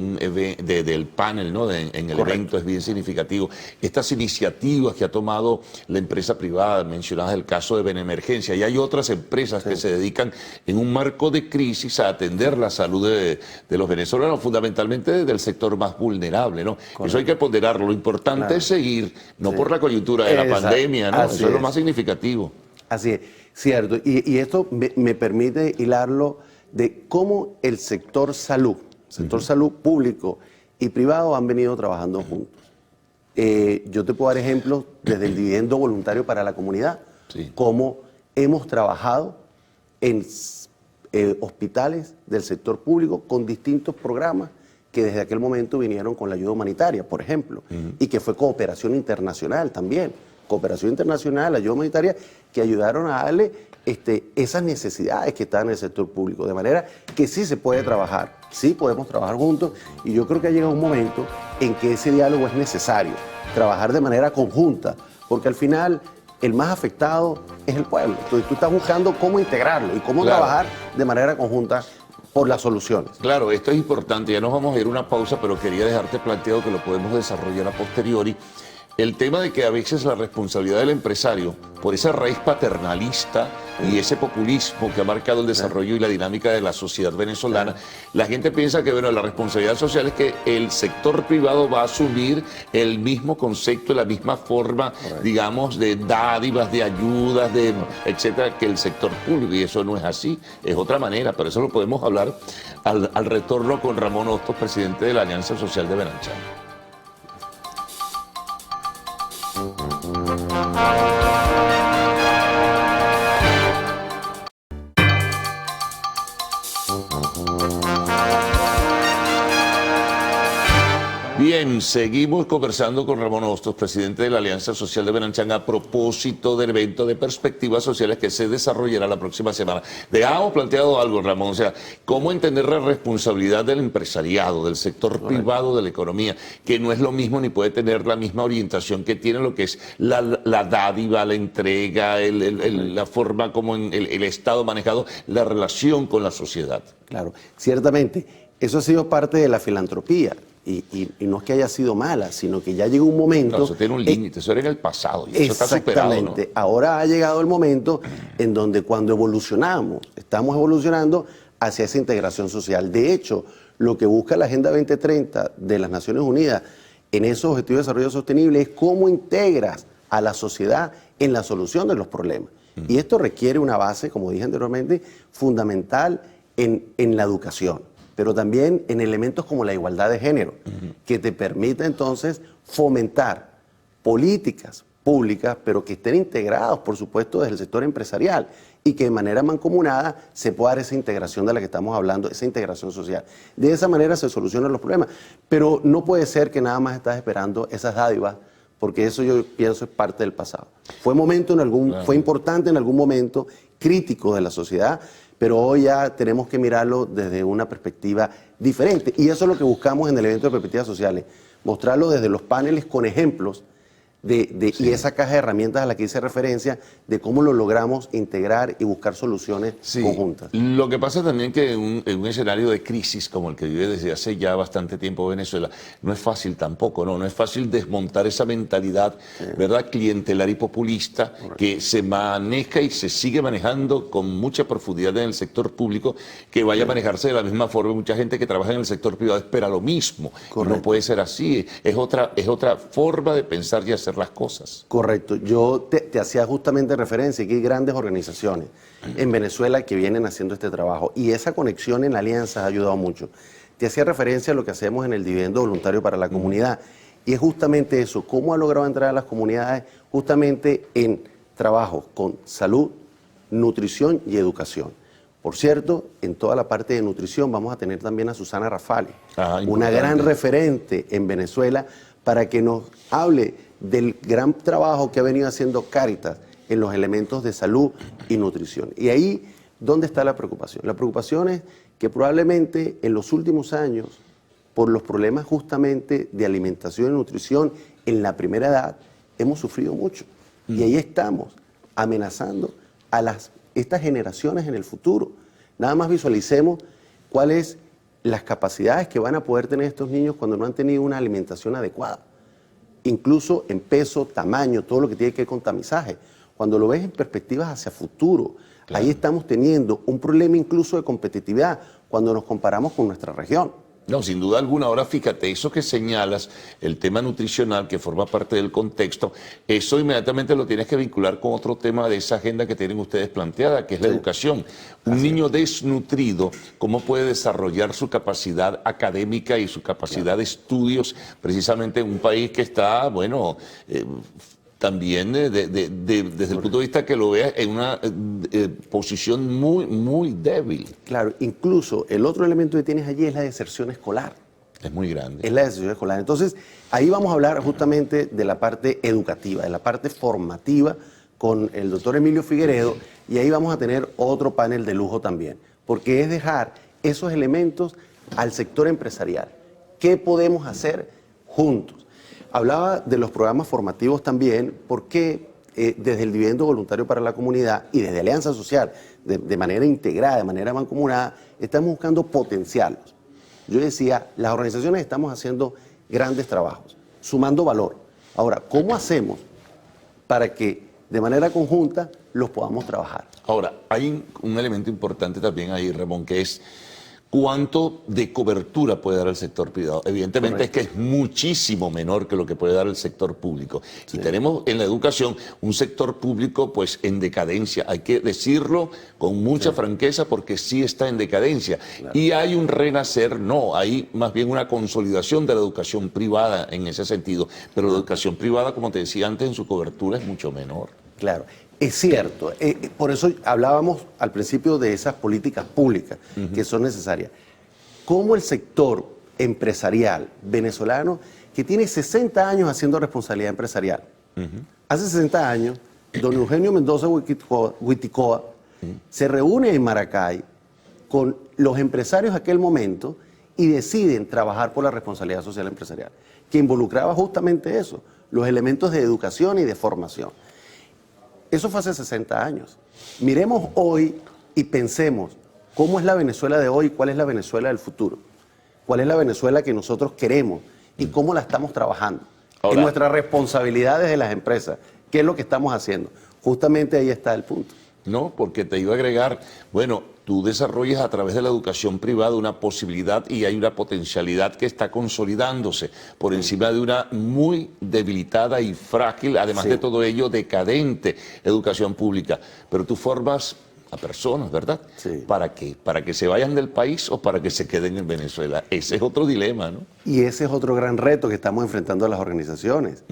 del panel, ¿no? En el evento, es bien significativo. Estas iniciativas que ha tomado la empresa privada, mencionabas el caso de Benemergencia, y hay otras empresas que se dedican en un marco de crisis a atender la salud de los venezolanos, fundamentalmente del sector más vulnerable, ¿no? Eso hay que ponderarlo. Lo importante es seguir, no por la coyuntura de la pandemia, ¿no? Eso es lo más significativo. Así es, cierto. Y esto me permite hilarlo de cómo el sector salud público y privado han venido trabajando juntos. Yo te puedo dar ejemplos desde el dividendo voluntario para la comunidad, cómo hemos trabajado en hospitales del sector público con distintos programas que desde aquel momento vinieron con la ayuda humanitaria, por ejemplo, y que fue cooperación internacional también. Cooperación internacional, ayuda humanitaria, que ayudaron a darle esas necesidades que están en el sector público. De manera que sí se puede trabajar, sí podemos trabajar juntos, y yo creo que ha llegado un momento en que ese diálogo es necesario, trabajar de manera conjunta, porque al final el más afectado es el pueblo. Entonces tú estás buscando cómo integrarlo y cómo trabajar de manera conjunta por las soluciones. Claro, esto es importante, ya nos vamos a ir a una pausa, pero quería dejarte planteado que lo podemos desarrollar a posteriori. El tema de que a veces la responsabilidad del empresario, por esa raíz paternalista y ese populismo que ha marcado el desarrollo y la dinámica de la sociedad venezolana, la gente piensa que la responsabilidad social es que el sector privado va a asumir el mismo concepto, la misma forma, digamos, de dádivas, de ayudas, etcétera, que el sector público. Y eso no es así, es otra manera. Pero eso lo podemos hablar al retorno con Ramón Hostos, presidente de la Alianza Social de Benanchán. Bien, seguimos conversando con Ramón Hostos, presidente de la Alianza Social de Benanchán, a propósito del evento de perspectivas sociales que se desarrollará la próxima semana. Dejamos planteado algo, Ramón, o sea, cómo entender la responsabilidad del empresariado, del sector privado de la economía, que no es lo mismo ni puede tener la misma orientación que tiene lo que es la dádiva, la entrega, la forma como el Estado ha manejado la relación con la sociedad. Claro, ciertamente, eso ha sido parte de la filantropía. Y no es que haya sido mala, sino que ya llegó un momento... No, eso tiene un límite, eso era en el pasado y eso está superado, ¿no? Exactamente. Ahora ha llegado el momento en donde cuando evolucionamos, estamos evolucionando hacia esa integración social. De hecho, lo que busca la Agenda 2030 de las Naciones Unidas en esos Objetivos de Desarrollo Sostenible es cómo integras a la sociedad en la solución de los problemas. Y esto requiere una base, como dije anteriormente, fundamental en la educación, pero también en elementos como la igualdad de género, que te permita entonces fomentar políticas públicas, pero que estén integrados, por supuesto, desde el sector empresarial y que de manera mancomunada se pueda dar esa integración de la que estamos hablando, esa integración social. De esa manera se solucionan los problemas, pero no puede ser que nada más estás esperando esas dádivas, porque eso yo pienso es parte del pasado. Fue importante en algún momento crítico de la sociedad, pero hoy ya tenemos que mirarlo desde una perspectiva diferente. Y eso es lo que buscamos en el evento de perspectivas sociales, mostrarlo desde los paneles con ejemplos y esa caja de herramientas a la que hice referencia de cómo lo logramos integrar y buscar soluciones conjuntas. Lo que pasa también que en un escenario de crisis como el que vive desde hace ya bastante tiempo Venezuela, no es fácil tampoco, no es fácil desmontar esa mentalidad, ¿verdad?, clientelar y populista que se maneja y se sigue manejando con mucha profundidad en el sector público, que vaya a manejarse de la misma forma. Mucha gente que trabaja en el sector privado espera lo mismo. No puede ser así, es otra forma de pensar y hacer las cosas. Correcto. Yo te hacía justamente referencia que hay grandes organizaciones en Venezuela que vienen haciendo este trabajo y esa conexión en la alianza ha ayudado mucho. Te hacía referencia a lo que hacemos en el dividendo voluntario para la comunidad y es justamente eso, cómo ha logrado entrar a las comunidades justamente en trabajo con salud, nutrición y educación. Por cierto, en toda la parte de nutrición vamos a tener también a Susana Rafali, una importante. gran referente en Venezuela, para que nos hable del gran trabajo que ha venido haciendo Cáritas en los elementos de salud y nutrición. Y ahí, ¿dónde está la preocupación? La preocupación es que probablemente en los últimos años, por los problemas justamente de alimentación y nutrición en la primera edad, hemos sufrido mucho. Y ahí estamos amenazando a estas generaciones en el futuro. Nada más visualicemos cuáles las capacidades que van a poder tener estos niños cuando no han tenido una alimentación adecuada. Incluso en peso, tamaño, todo lo que tiene que ver con tamizaje. Cuando lo ves en perspectivas hacia futuro, ahí estamos teniendo un problema incluso de competitividad cuando nos comparamos con nuestra región. No, sin duda alguna. Ahora fíjate, eso que señalas, el tema nutricional que forma parte del contexto, eso inmediatamente lo tienes que vincular con otro tema de esa agenda que tienen ustedes planteada, que es la educación. Un niño desnutrido, ¿cómo puede desarrollar su capacidad académica y su capacidad de estudios precisamente en un país que está, bueno, también desde el punto de vista que lo veas en una posición muy débil? Claro, incluso el otro elemento que tienes allí es la deserción escolar. Es muy grande. Es la deserción escolar. Entonces, ahí vamos a hablar justamente de la parte educativa, de la parte formativa con el doctor Emilio Figueredo, y ahí vamos a tener otro panel de lujo también, porque es dejar esos elementos al sector empresarial. ¿Qué podemos hacer juntos? Hablaba de los programas formativos también, porque desde el Dividendo Voluntario para la Comunidad y desde Alianza Social, de manera integrada, de manera mancomunada, estamos buscando potenciarlos. Yo decía, las organizaciones estamos haciendo grandes trabajos, sumando valor. Ahora, ¿cómo hacemos para que de manera conjunta los podamos trabajar? Ahora, hay un elemento importante también ahí, Ramón, que es cuánto de cobertura puede dar el sector privado. Evidentemente es que es muchísimo menor que lo que puede dar el sector público. Sí. Y tenemos en la educación un sector público pues en decadencia. Hay que decirlo con mucha franqueza porque sí está en decadencia. Claro. Y hay un renacer, no, hay más bien una consolidación de la educación privada en ese sentido. Pero la educación privada, como te decía antes, en su cobertura es mucho menor. Claro. Es cierto, por eso hablábamos al principio de esas políticas públicas que son necesarias. ¿Cómo el sector empresarial venezolano, que tiene 60 años haciendo responsabilidad empresarial, hace 60 años, don Eugenio Mendoza Huiticoa se reúne en Maracay con los empresarios de aquel momento y deciden trabajar por la responsabilidad social empresarial, que involucraba justamente eso, los elementos de educación y de formación? Eso fue hace 60 años. Miremos hoy y pensemos cómo es la Venezuela de hoy, cuál es la Venezuela del futuro, cuál es la Venezuela que nosotros queremos y cómo la estamos trabajando. Ahora, en nuestras responsabilidades de las empresas, ¿qué es lo que estamos haciendo? Justamente ahí está el punto. No, porque te iba a agregar, bueno, tú desarrollas a través de la educación privada una posibilidad y hay una potencialidad que está consolidándose por encima de una muy debilitada y frágil, además de todo ello, decadente educación pública. Pero tú formas a personas, ¿verdad? Sí. ¿Para qué? ¿Para que se vayan del país o para que se queden en Venezuela? Ese es otro dilema, ¿no? Y ese es otro gran reto que estamos enfrentando a las organizaciones.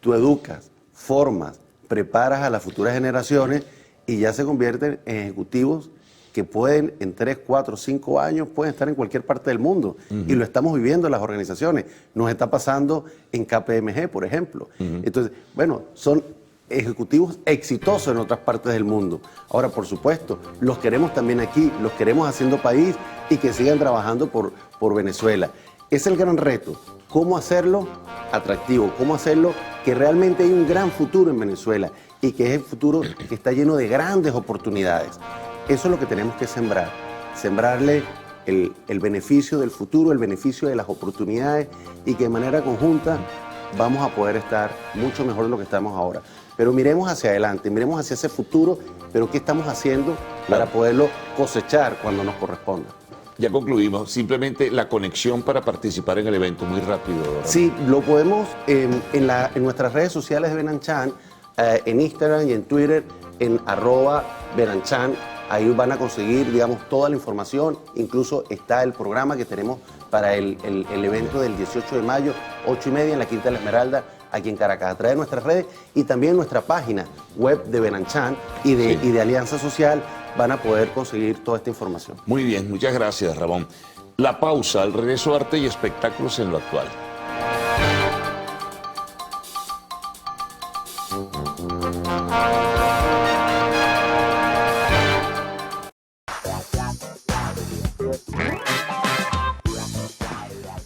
Tú educas, formas, preparas a las futuras generaciones y ya se convierten en ejecutivos que pueden en 3, 4, 5 años pueden estar en cualquier parte del mundo. Y lo estamos viviendo en las organizaciones. Nos está pasando en KPMG, por ejemplo. Entonces, bueno, son ejecutivos exitosos en otras partes del mundo. Ahora, por supuesto, los queremos también aquí, los queremos haciendo país y que sigan trabajando por Venezuela. Es el gran reto. ¿Cómo hacerlo atractivo? ¿Cómo hacerlo que realmente hay un gran futuro en Venezuela y que es el futuro que está lleno de grandes oportunidades? Eso es lo que tenemos que sembrar. Sembrarle el beneficio del futuro, el beneficio de las oportunidades y que de manera conjunta vamos a poder estar mucho mejor de lo que estamos ahora. Pero miremos hacia adelante, miremos hacia ese futuro, pero ¿qué estamos haciendo para poderlo cosechar cuando nos corresponda? Ya concluimos, simplemente la conexión para participar en el evento, muy rápido. ¿Verdad? Sí, lo podemos en nuestras redes sociales de Benanchan, en Instagram y en Twitter, en @Benanchan. Ahí van a conseguir, digamos, toda la información. Incluso está el programa que tenemos para el evento del 18 de mayo, 8:30 en la Quinta de la Esmeralda, aquí en Caracas, a través de nuestras redes y también nuestra página web de Benanchan y de Alianza Social. van a poder conseguir toda esta información. Muy bien, muchas gracias, Ramón. La pausa, al regreso, arte y espectáculos en lo actual.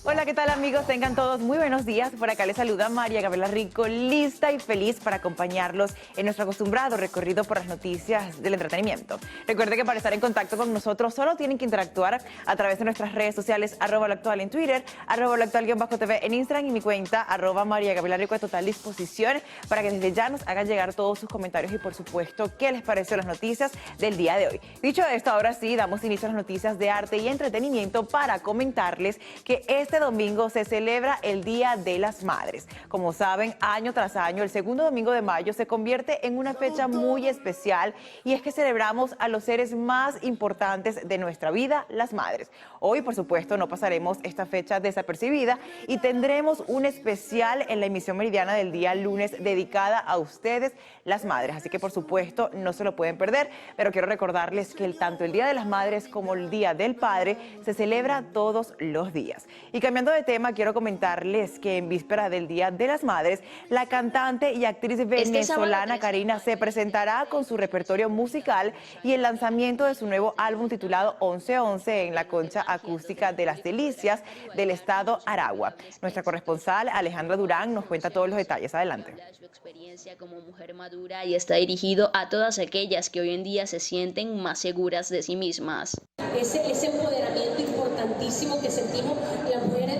Hola, ¿qué tal, amigos? Tengan todos muy buenos días. Por acá les saluda María Gabriela Rico, lista y feliz para acompañarlos en nuestro acostumbrado recorrido por las noticias del entretenimiento. Recuerde que para estar en contacto con nosotros solo tienen que interactuar a través de nuestras redes sociales, @loactual en Twitter, @loactual_tv en Instagram y mi cuenta María Gabriela Rico a total disposición para que desde ya nos hagan llegar todos sus comentarios y, por supuesto, qué les pareció las noticias del día de hoy. Dicho esto, ahora sí, damos inicio a las noticias de arte y entretenimiento para comentarles que este domingo se celebra el Día de las Madres. Como saben, año tras año, el segundo domingo de mayo se convierte en una fecha muy especial y es que celebramos a los seres más importantes de nuestra vida, las madres. Hoy, por supuesto, no pasaremos esta fecha desapercibida y tendremos un especial en la emisión meridiana del día lunes dedicada a ustedes, las madres. Así que, por supuesto, no se lo pueden perder, pero quiero recordarles que tanto el Día de las Madres como el Día del Padre se celebra todos los días. Y cambiando de tema, quiero comentarles que en víspera del Día de las Madres, la cantante y actriz venezolana Karina se presentará con su repertorio musical y el lanzamiento de su nuevo álbum titulado 1111 en la Concha Acústica de las Delicias del estado Aragua. Nuestra corresponsal Alejandra Durán nos cuenta todos los detalles. Adelante. Su experiencia como mujer madura y está dirigido a todas aquellas que hoy en día se sienten más seguras de sí mismas. Ese empoderamiento importantísimo que sentimos las mujeres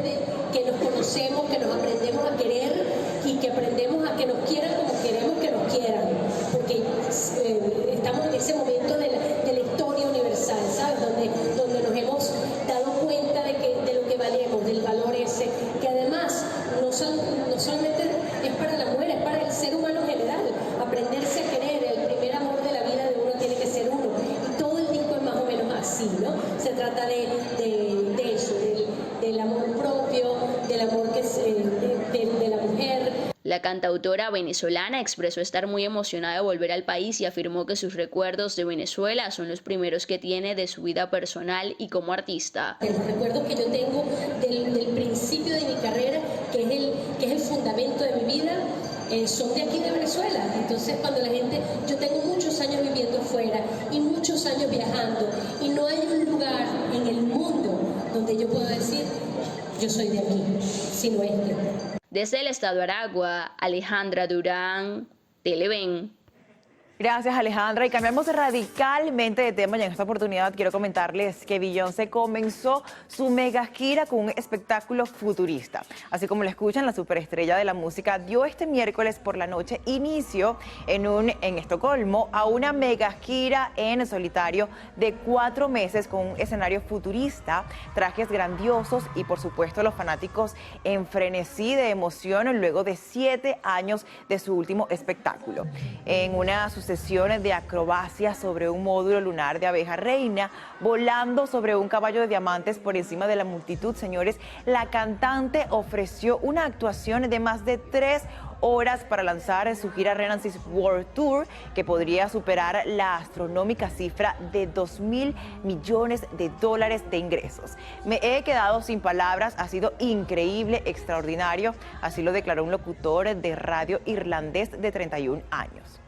que nos conocemos, que nos aprendemos a querer y que aprendemos a que nos quieran como queremos que nos quieran, porque estamos en ese momento de la historia universal, ¿sabes? Donde nos hemos dado cuenta de lo que valemos, del valor ese, que además no solamente es para la mujer, es para el ser humano en general, aprenderse a querer, el primer amor de la vida de uno tiene que ser uno, y todo el disco es más o menos así, ¿no? Se trata de eso, del amor propio, del amor de la mujer. La cantautora venezolana expresó estar muy emocionada de volver al país y afirmó que sus recuerdos de Venezuela son los primeros que tiene de su vida personal y como artista. Los recuerdos que yo tengo del principio de mi carrera, que es el fundamento de mi vida, son de aquí de Venezuela. Entonces, cuando la gente, yo tengo muchos años viviendo afuera y muchos años viajando, y no hay un lugar en el mundo donde yo pueda decir, yo soy de aquí, sino este. Desde el estado Aragua, Alejandra Durán, Televen. Gracias, Alejandra. Y cambiamos radicalmente de tema y en esta oportunidad quiero comentarles que Beyoncé comenzó su mega gira con un espectáculo futurista. Así como lo escuchan, la superestrella de la música dio este miércoles por la noche inicio en Estocolmo a una mega gira en solitario de 4 meses con un escenario futurista, trajes grandiosos y, por supuesto, los fanáticos en frenesí de emoción luego de 7 años de su último espectáculo. En una sesiones de acrobacia sobre un módulo lunar de abeja reina, volando sobre un caballo de diamantes por encima de la multitud, señores, la cantante ofreció una actuación de más de 3 horas para lanzar su gira Renaissance World Tour, que podría superar la astronómica cifra de $2.000 millones de ingresos. Me he quedado sin palabras, ha sido increíble, extraordinario, así lo declaró un locutor de radio irlandés de 31 años.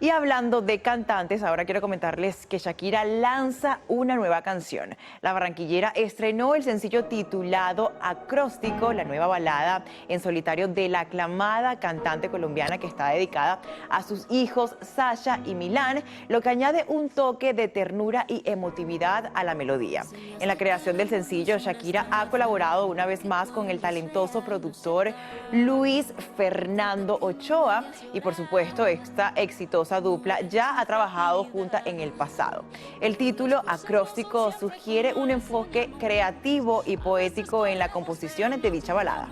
Y hablando de cantantes, ahora quiero comentarles que Shakira lanza una nueva canción. La barranquillera estrenó el sencillo titulado Acróstico, la nueva balada en solitario de la aclamada cantante colombiana que está dedicada a sus hijos Sasha y Milán, lo que añade un toque de ternura y emotividad a la melodía. En la creación del sencillo, Shakira ha colaborado una vez más con el talentoso productor Luis Fernando Ochoa y, por supuesto, esta exitosa dupla ya ha trabajado junta en el pasado. El título Acróstico sugiere un enfoque creativo y poético en la composición de dicha balada.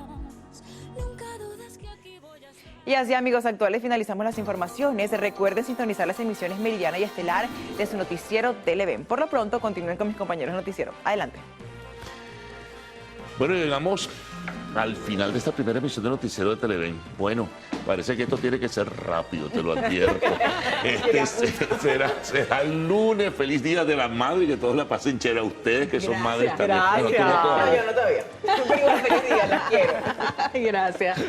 Y así, amigos actuales, finalizamos las informaciones. Recuerden sintonizar las emisiones Meridiana y Estelar de su noticiero Televen. Por lo pronto, continúen con mis compañeros de noticiero. Adelante. Bueno, llegamos al final de esta primera emisión de Noticiero de Televen. Bueno, parece que esto tiene que ser rápido, te lo advierto. Será el lunes. Feliz Día de la Madre y que todos la pasen chévere a ustedes que son madres también. Gracias. Bueno, tú no todavía. No, yo no todavía. Feliz día, las quiero. Gracias.